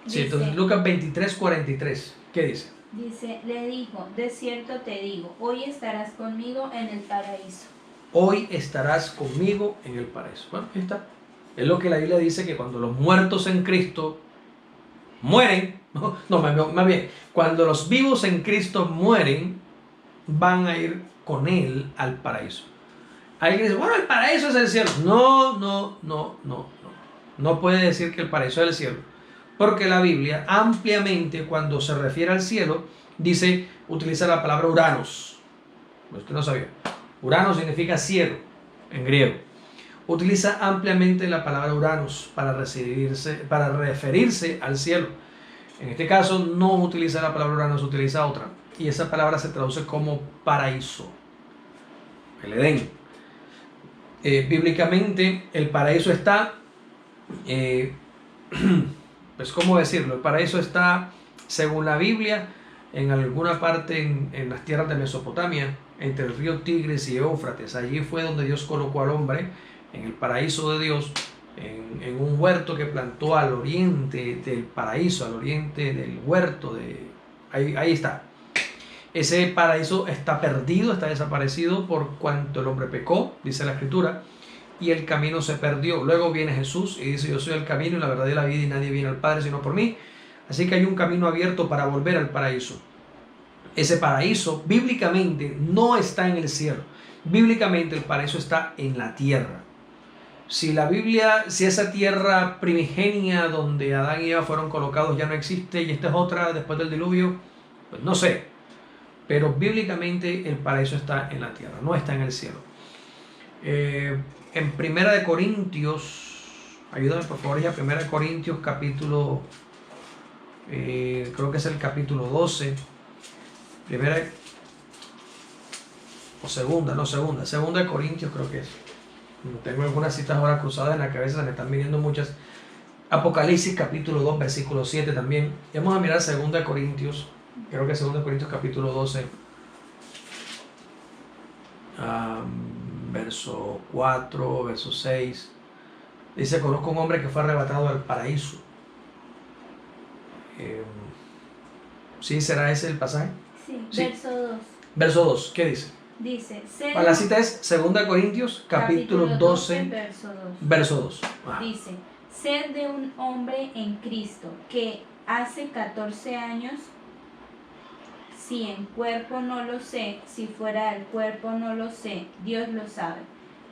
Sí, Dice, entonces Lucas 23, 43. ¿Qué dice? Dice, le dijo, de cierto te digo, hoy estarás conmigo en el paraíso. Hoy estarás conmigo en el paraíso. Bueno, ahí está. Es lo que la Biblia dice, que cuando los muertos en Cristo mueren, más bien, cuando los vivos en Cristo mueren, van a ir con Él al paraíso. Alguien dice, bueno, el paraíso es el cielo. No puede decir que el paraíso es el cielo. Porque la Biblia ampliamente, cuando se refiere al cielo, utiliza la palabra Uranos. Usted no sabía. Uranos significa cielo en griego. Utiliza ampliamente la palabra Uranos para referirse al cielo. En este caso no utiliza la palabra Uranos, utiliza otra. Y esa palabra se traduce como paraíso. El Edén. Bíblicamente el paraíso está... pues, ¿cómo decirlo? El paraíso está, según la Biblia, en alguna parte en las tierras de Mesopotamia, entre el río Tigris y Éufrates. Allí fue donde Dios colocó al hombre en el paraíso de Dios, en un huerto que plantó al oriente del paraíso, al oriente del huerto. Ahí está. Ese paraíso está perdido, está desaparecido por cuanto el hombre pecó, dice la Escritura, y el camino se perdió. Luego viene Jesús y dice: yo soy el camino y la verdad y la vida, y nadie viene al Padre sino por mí. Así que hay un camino abierto para volver al paraíso. Ese paraíso bíblicamente no está en el cielo. Bíblicamente el paraíso está en la tierra. Si esa tierra primigenia donde Adán y Eva fueron colocados ya no existe, y esta es otra después del diluvio, pues no sé. Pero bíblicamente el paraíso está en la tierra, no está en el cielo. En Primera de Corintios, ayúdame por favor, ya Primera de Corintios capítulo, creo que es el capítulo 12, segunda de Corintios creo que es. Tengo algunas citas ahora cruzadas en la cabeza, se me están viniendo muchas. Apocalipsis capítulo 2, versículo 7 también. Y vamos a mirar segunda de Corintios, creo que segunda de Corintios capítulo 12, verso 4, verso 6. Dice: conozco un hombre que fue arrebatado al paraíso. ¿Sí será ese el pasaje? Sí, Sí. verso 2. Verso 2, ¿qué dice? Dice, La cita es 2 Corintios capítulo 12, verso 2. verso 2. Dice: sed de un hombre en Cristo, que hace 14 años, si en cuerpo no lo sé, si fuera del cuerpo no lo sé, Dios lo sabe.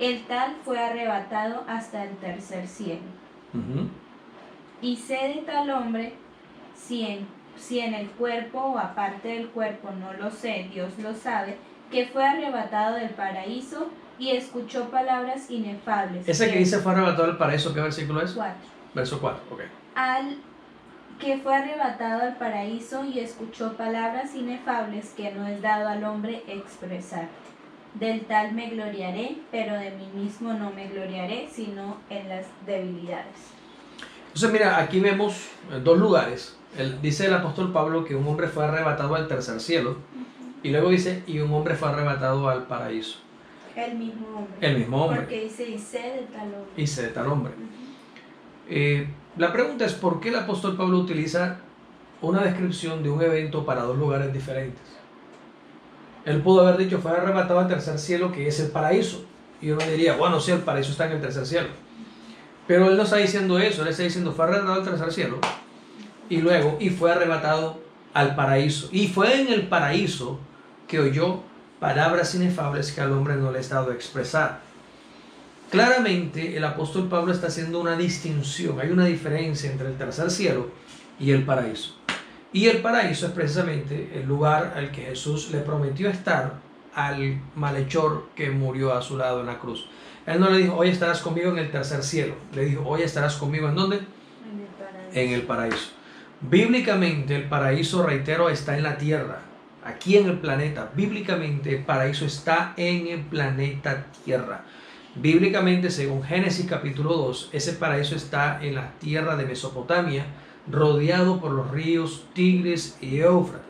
El tal fue arrebatado hasta el tercer cielo. Y sé de tal hombre, si en el cuerpo o aparte del cuerpo no lo sé, Dios lo sabe, que fue arrebatado del paraíso y escuchó palabras inefables. Ese que dice fue arrebatado del paraíso, ¿qué versículo es? 4. Verso 4, ok. Que fue arrebatado al paraíso y escuchó palabras inefables que no es dado al hombre expresar. Del tal me gloriaré, pero de mí mismo no me gloriaré, sino en las debilidades. Entonces mira, aquí vemos dos lugares. Dice el apóstol Pablo que un hombre fue arrebatado al tercer cielo, y luego dice: y un hombre fue arrebatado al paraíso. El mismo hombre. El mismo hombre. Porque dice: y sé de tal hombre. Y sé de tal hombre. La pregunta es: ¿por qué el apóstol Pablo utiliza una descripción de un evento para dos lugares diferentes? Él pudo haber dicho: fue arrebatado al tercer cielo, que es el paraíso. Y uno diría: bueno, sí, el paraíso está en el tercer cielo. Pero él no está diciendo eso. Él está diciendo: fue arrebatado al tercer cielo, y luego, y fue arrebatado al paraíso. Y fue en el paraíso que oyó palabras inefables que al hombre no le es dado expresar. Claramente el apóstol Pablo está haciendo una distinción. Hay una diferencia entre el tercer cielo y el paraíso. Y el paraíso es precisamente el lugar al que Jesús le prometió estar al malhechor que murió a su lado en la cruz. Él no le dijo: hoy estarás conmigo en el tercer cielo. Le dijo: hoy estarás conmigo ¿en dónde? En el paraíso. En el paraíso. Bíblicamente el paraíso, reitero, está en la tierra, aquí en el planeta. Bíblicamente el paraíso está en el planeta Tierra. Bíblicamente, según Génesis capítulo 2, ese paraíso está en la tierra de Mesopotamia, rodeado por los ríos Tigris y Éufrates.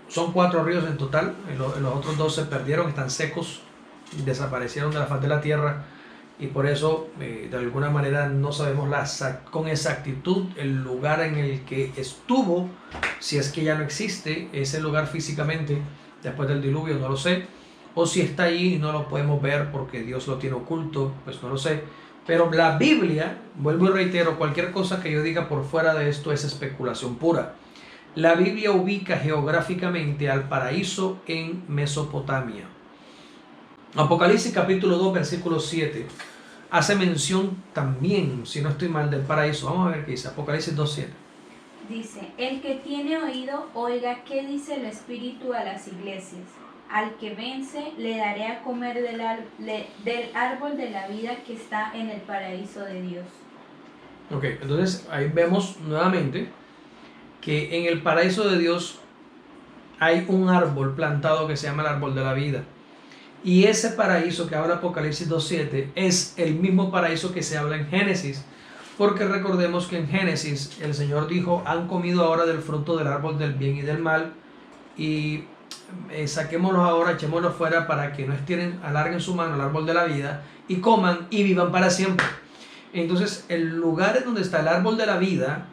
Son 4 ríos en total. Los otros 2 se perdieron, están secos, desaparecieron de la faz de la tierra, y por eso de alguna manera no sabemos con exactitud el lugar en el que estuvo, si es que ya no existe ese lugar físicamente después del diluvio, no lo sé, o si está allí y no lo podemos ver porque Dios lo tiene oculto, pues no lo sé. Pero la Biblia, vuelvo y reitero, cualquier cosa que yo diga por fuera de esto es especulación pura. La Biblia ubica geográficamente al paraíso en Mesopotamia. Apocalipsis capítulo 2, versículo 7, hace mención también, si no estoy mal, del paraíso. Vamos a ver qué dice Apocalipsis 2, 7. Dice: el que tiene oído, oiga qué dice el Espíritu a las iglesias. Al que vence, le daré a comer del árbol de la vida que está en el paraíso de Dios. Ok, entonces ahí vemos nuevamente que en el paraíso de Dios hay un árbol plantado que se llama el árbol de la vida. Y ese paraíso que habla Apocalipsis 2.7 es el mismo paraíso que se habla en Génesis, Porque recordemos que en Génesis el Señor dijo, han comido ahora del fruto del árbol del bien y del mal, y saquémoslos ahora, echémoslos fuera para que no estiren, alarguen su mano al árbol de la vida y coman y vivan para siempre. Entonces el lugar en donde está el árbol de la vida,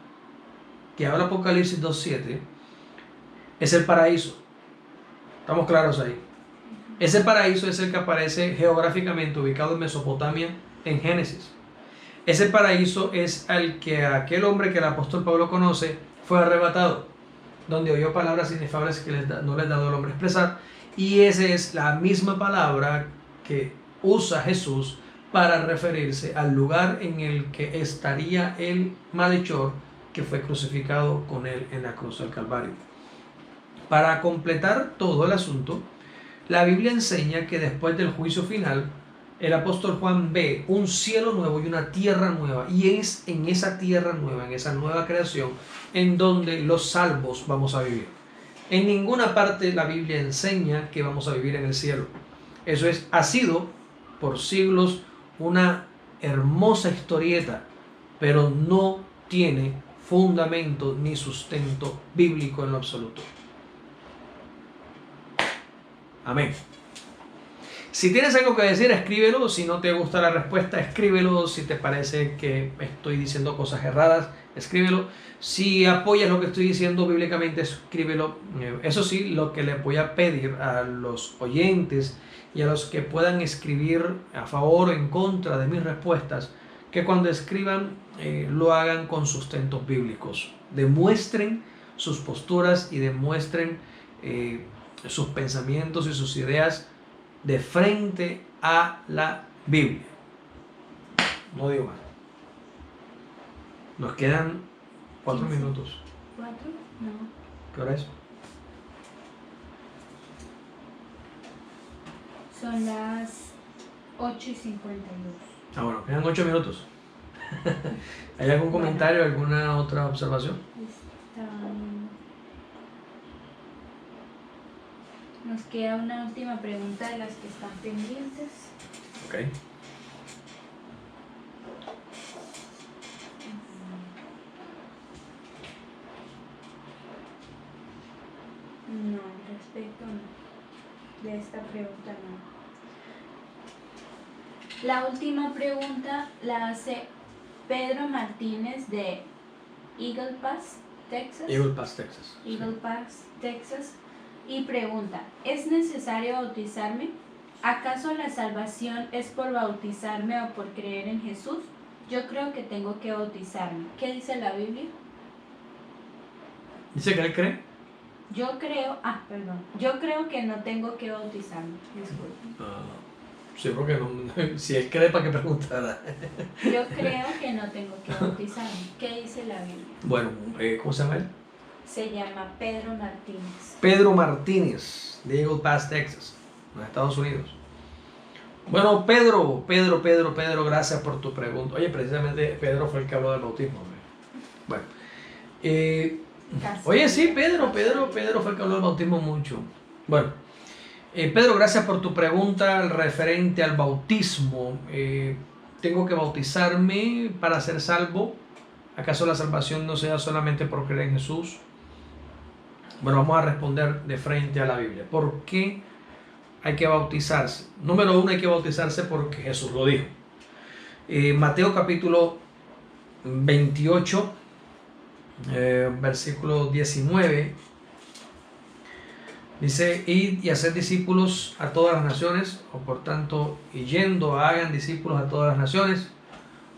que habla Apocalipsis 2:7, es el paraíso. ¿Estamos claros ahí? Ese paraíso es el que aparece geográficamente ubicado en Mesopotamia en Génesis. Ese paraíso es al que aquel hombre que el apóstol Pablo conoce fue arrebatado, donde oyó palabras inefables que no les dado el hombre expresar, y esa es la misma palabra que usa Jesús para referirse al lugar en el que estaría el malhechor que fue crucificado con él en la cruz del Calvario. Para completar todo el asunto, la Biblia enseña que después del juicio final, el apóstol Juan ve un cielo nuevo y una tierra nueva, y es en esa tierra nueva, en esa nueva creación, en donde los salvos vamos a vivir. En ninguna parte la Biblia enseña que vamos a vivir en el cielo. Eso ha sido por siglos una hermosa historieta, pero no tiene fundamento ni sustento bíblico en lo absoluto. Amén. Si tienes algo que decir, escríbelo. Si no te gusta la respuesta, escríbelo. Si te parece que estoy diciendo cosas erradas, escríbelo. Si apoyas lo que estoy diciendo bíblicamente, escríbelo. Eso sí, lo que le voy a pedir a los oyentes y a los que puedan escribir a favor o en contra de mis respuestas, que cuando escriban lo hagan con sustentos bíblicos. Demuestren sus posturas y demuestren sus pensamientos y sus ideas de frente a la Biblia. No digo más. Nos quedan 4 minutos. ¿4? No. ¿Qué hora es? Son las 8:52. Ah, bueno, quedan 8 minutos. ¿Hay algún comentario, alguna otra observación? Nos queda una última pregunta de las que están pendientes. Ok. No, respecto de esta pregunta no. La última pregunta la hace Pedro Martínez de Eagle Pass, Texas. Eagle Pass, Texas. Eagle Pass, Texas. Y pregunta, ¿es necesario bautizarme? ¿Acaso la salvación es por bautizarme o por creer en Jesús? Yo creo que tengo que bautizarme. ¿Qué dice la Biblia? ¿Dice que él cree? Yo creo que no tengo que bautizarme. Disculpe. Sí, porque no, si él cree, ¿para qué preguntará? Yo creo que no tengo que bautizarme. ¿Qué dice la Biblia? Bueno, ¿cómo se llama él? Se llama Pedro Martínez. Pedro Martínez, de Eagle Pass, Texas, en Estados Unidos. Bueno, Pedro, gracias por tu pregunta. Oye, precisamente Pedro fue el que habló del bautismo. Bueno, oye, sí, Pedro fue el que habló del bautismo mucho. Bueno, Pedro, gracias por tu pregunta referente al bautismo. ¿Tengo que bautizarme para ser salvo? ¿Acaso la salvación no sea solamente por creer en Jesús? Bueno, vamos a responder de frente a la Biblia. ¿Por qué hay que bautizarse? Número 1, hay que bautizarse porque Jesús lo dijo. Mateo capítulo 28, versículo 19, dice, id y haced discípulos a todas las naciones, o por tanto, y yendo hagan discípulos a todas las naciones,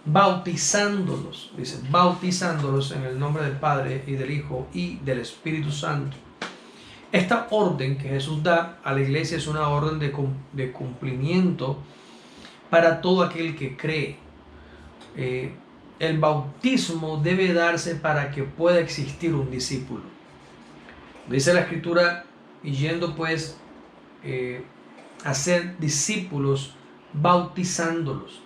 bautizándolos, dice, bautizándolos en el nombre del Padre y del Hijo y del Espíritu Santo. Esta orden que Jesús da a la iglesia es una orden de cumplimiento para todo aquel que cree. El bautismo debe darse para que pueda existir un discípulo. Dice la Escritura, y yendo pues a ser discípulos, bautizándolos.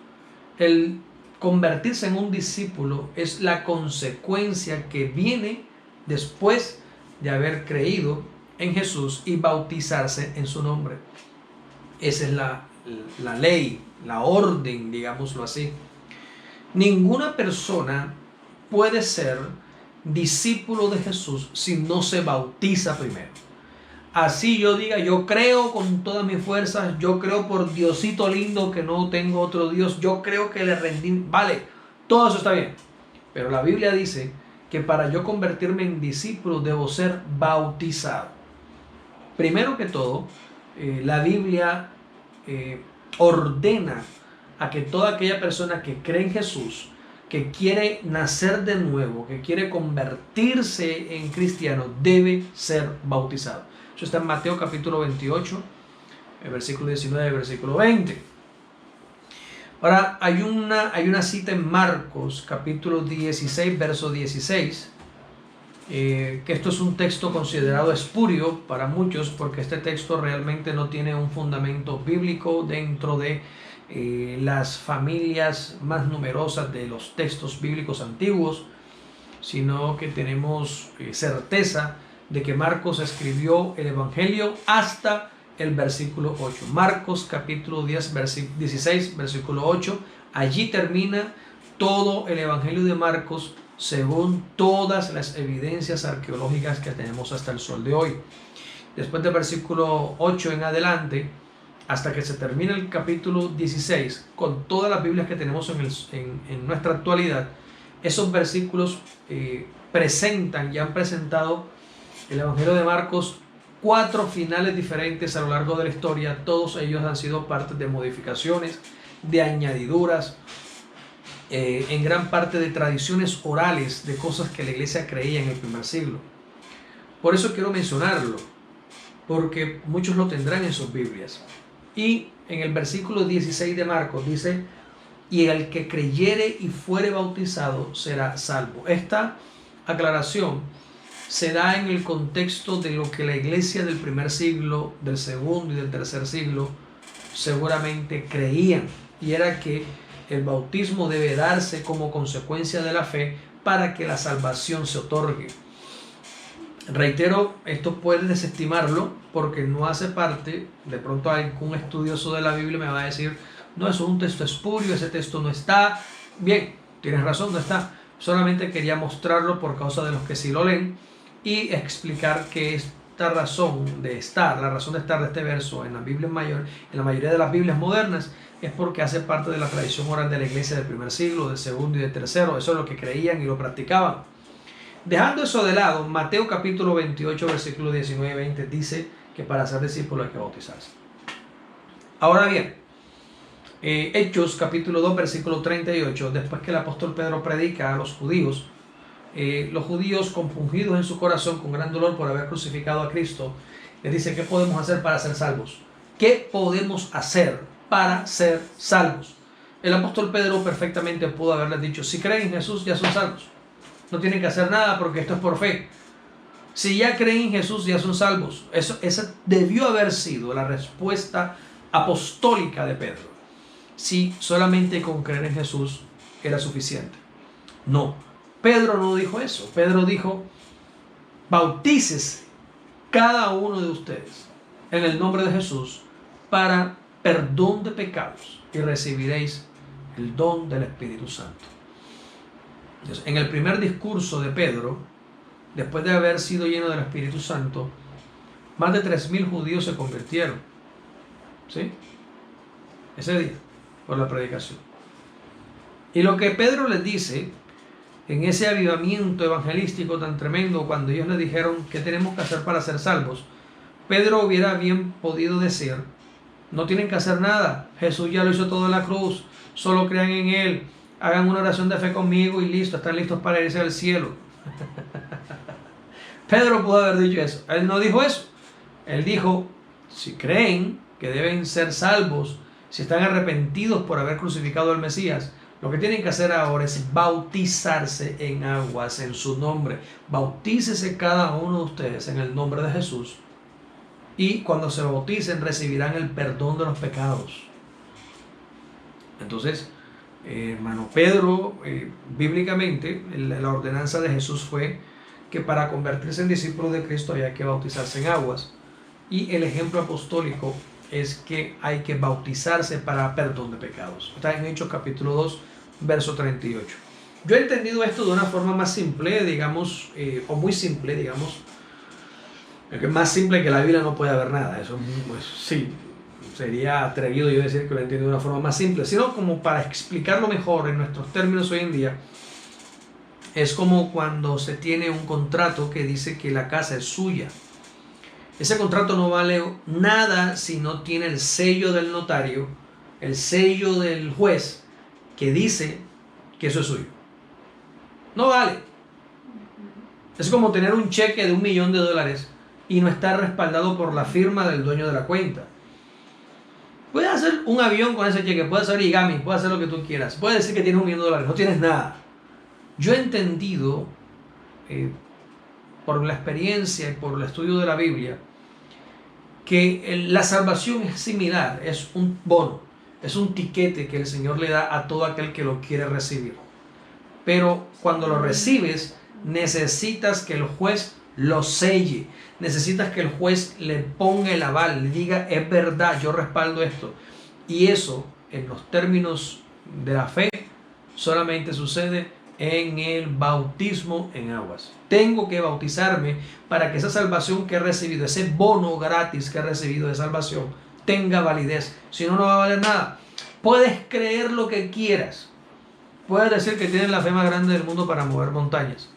El convertirse en un discípulo es la consecuencia que viene después de haber creído en Jesús y bautizarse en su nombre. Esa es la ley, la orden, digámoslo así. Ninguna persona puede ser discípulo de Jesús si no se bautiza primero. Así yo diga, yo creo con todas mis fuerzas, yo creo por Diosito lindo que no tengo otro Dios, yo creo que le rendí, vale, todo eso está bien. Pero la Biblia dice que para yo convertirme en discípulo debo ser bautizado. Primero que todo, la Biblia ordena a que toda aquella persona que cree en Jesús, que quiere nacer de nuevo, que quiere convertirse en cristiano, debe ser bautizado. Eso está en Mateo capítulo 28, versículo 19, versículo 20. Ahora, hay una cita en Marcos capítulo 16, verso 16, que esto es un texto considerado espurio para muchos, porque este texto realmente no tiene un fundamento bíblico dentro de las familias más numerosas de los textos bíblicos antiguos, sino que tenemos certeza de que Marcos escribió el Evangelio hasta el versículo 8. Marcos capítulo 16, versículo 8. Allí termina todo el Evangelio de Marcos según todas las evidencias arqueológicas que tenemos hasta el sol de hoy. Después del versículo 8 en adelante, hasta que se termine el capítulo 16, con todas las Biblias que tenemos en nuestra actualidad, esos versículos presentan y han presentado el Evangelio de Marcos 4 finales diferentes a lo largo de la historia. Todos ellos han sido parte de modificaciones, de añadiduras, en gran parte de tradiciones orales, de cosas que la iglesia creía en el primer siglo. Por eso quiero mencionarlo, porque muchos lo tendrán en sus Biblias. Y en el versículo 16 de Marcos dice: y el que creyere y fuere bautizado será salvo. Esta aclaración se da en el contexto de lo que la iglesia del primer siglo, del segundo y del tercer siglo seguramente creían, y era que el bautismo debe darse como consecuencia de la fe para que la salvación se otorgue. Reitero, esto puedes desestimarlo porque no hace parte. De pronto algún estudioso de la Biblia me va a decir: no, eso es un texto espurio, ese texto no está. Bien, tienes razón, no está. Solamente quería mostrarlo por causa de los que sí lo leen y explicar que esta razón de estar, la razón de estar de este verso en la Biblia mayor, en la mayoría de las Biblias modernas, es porque hace parte de la tradición oral de la iglesia del primer siglo, del segundo y del tercero. Eso es lo que creían y lo practicaban. Dejando eso de lado, Mateo capítulo 28, versículos 19 y 20 dice que para ser discípulo hay que bautizarse. Ahora bien, Hechos capítulo 2, versículo 38, después que el apóstol Pedro predica a los judíos compungidos en su corazón con gran dolor por haber crucificado a Cristo, les dice: ¿qué podemos hacer para ser salvos? ¿Qué podemos hacer para ser salvos? El apóstol Pedro perfectamente pudo haberles dicho: si creen en Jesús ya son salvos, no tienen que hacer nada porque esto es por fe. Si ya creen en Jesús ya son salvos. Esa debió haber sido la respuesta apostólica de Pedro. Si solamente con creer en Jesús era suficiente. No, Pedro no dijo eso. Pedro dijo: bautícese cada uno de ustedes en el nombre de Jesús para perdón de pecados y recibiréis el don del Espíritu Santo. Entonces, en el primer discurso de Pedro, después de haber sido lleno del Espíritu Santo, más de 3,000 judíos se convirtieron, ¿sí? Ese día, por la predicación. Y lo que Pedro les dice en ese avivamiento evangelístico tan tremendo, cuando ellos les dijeron: ¿qué tenemos que hacer para ser salvos?, Pedro hubiera bien podido decir: no tienen que hacer nada, Jesús ya lo hizo todo en la cruz, solo crean en Él, hagan una oración de fe conmigo y listo, están listos para irse al cielo. Pedro pudo haber dicho eso. Él no dijo eso. Él dijo: si creen que deben ser salvos, si están arrepentidos por haber crucificado al Mesías, lo que tienen que hacer ahora es bautizarse en aguas en su nombre. Bautícese cada uno de ustedes en el nombre de Jesús, y cuando se bauticen recibirán el perdón de los pecados. Entonces, hermano Pedro, bíblicamente la ordenanza de Jesús fue que para convertirse en discípulo de Cristo había que bautizarse en aguas, y el ejemplo apostólico es que hay que bautizarse para perdón de pecados. Está en Hechos capítulo 2, verso 38. Yo he entendido esto de una forma más simple, digamos, o muy simple, digamos. Más simple que la Biblia no puede haber nada. Eso, pues sí, sería atrevido yo decir que lo entiendo de una forma más simple, sino como para explicarlo mejor en nuestros términos hoy en día. Es como cuando se tiene un contrato que dice que la casa es suya. Ese contrato no vale nada si no tiene el sello del notario, el sello del juez que dice que eso es suyo. No vale. Es como tener un cheque de $1.000.000 y no estar respaldado por la firma del dueño de la cuenta. Puedes hacer un avión con ese cheque, puedes hacer origami, puedes hacer lo que tú quieras. Puedes decir que tienes $1.000.000, no tienes nada. Yo he entendido, por la experiencia y por el estudio de la Biblia, que la salvación es similar, es un bono, es un tiquete que el Señor le da a todo aquel que lo quiere recibir. Pero cuando lo recibes, necesitas que el juez lo selle, necesitas que el juez le ponga el aval, le diga es verdad, yo respaldo esto. Y eso, en los términos de la fe, solamente sucede en el bautismo en aguas. Tengo que bautizarme para que esa salvación que he recibido, ese bono gratis que he recibido de salvación, tenga validez. Si no, no va a valer nada. Puedes creer lo que quieras. Puedes decir que tienes la fe más grande del mundo para mover montañas.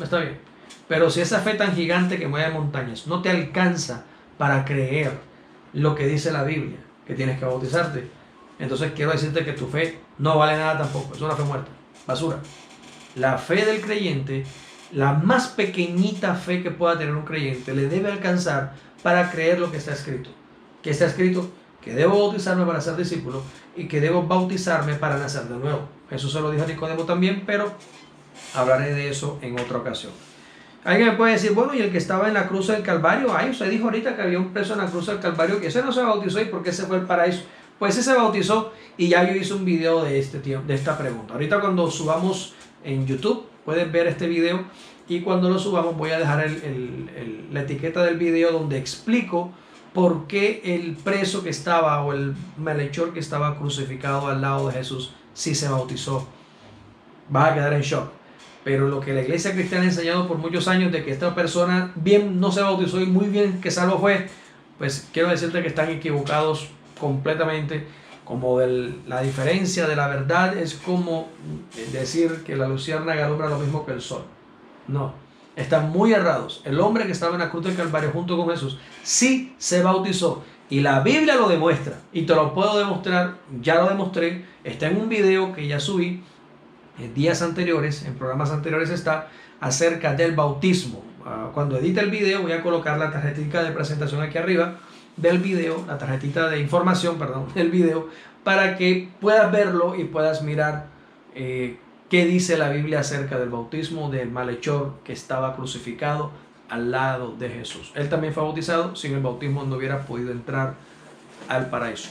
Está bien. Pero si esa fe tan gigante que mueve montañas no te alcanza para creer lo que dice la Biblia, que tienes que bautizarte, entonces quiero decirte que tu fe no vale nada tampoco. Es una fe muerta. Basura. La fe del creyente, la más pequeñita fe que pueda tener un creyente, le debe alcanzar para creer lo que está escrito. Que está escrito que debo bautizarme para ser discípulo y que debo bautizarme para nacer de nuevo. Eso se lo dijo a Nicodemo también, pero hablaré de eso en otra ocasión. Alguien me puede decir, bueno, y el que estaba en la cruz del Calvario, usted dijo ahorita que había un preso en la cruz del Calvario, que ese no se bautizó y por qué se fue al paraíso. Pues ese se bautizó y ya yo hice un video de esta pregunta. Ahorita cuando subamos en YouTube, puedes ver este video y cuando lo subamos voy a dejar la etiqueta del video donde explico por qué el preso que estaba o el malhechor que estaba crucificado al lado de Jesús sí se bautizó. Vas a quedar en shock. Pero lo que la iglesia cristiana ha enseñado por muchos años de que esta persona bien no se bautizó y muy bien que salvo fue, pues quiero decirte que están equivocados completamente. Como la diferencia de la verdad es como decir que la luciérnaga alumbra lo mismo que el sol. No, están muy errados. El hombre que estaba en la cruz del Calvario junto con Jesús sí se bautizó y la Biblia lo demuestra y te lo puedo demostrar, ya lo demostré, está en un video que ya subí en días anteriores, en programas anteriores está acerca del bautismo. Cuando edite el video voy a colocar la tarjetita de presentación aquí arriba del video, la tarjetita de información, perdón, del video, para que puedas verlo y puedas mirar qué dice la Biblia acerca del bautismo del malhechor que estaba crucificado al lado de Jesús. Él también fue bautizado, sin el bautismo no hubiera podido entrar al paraíso.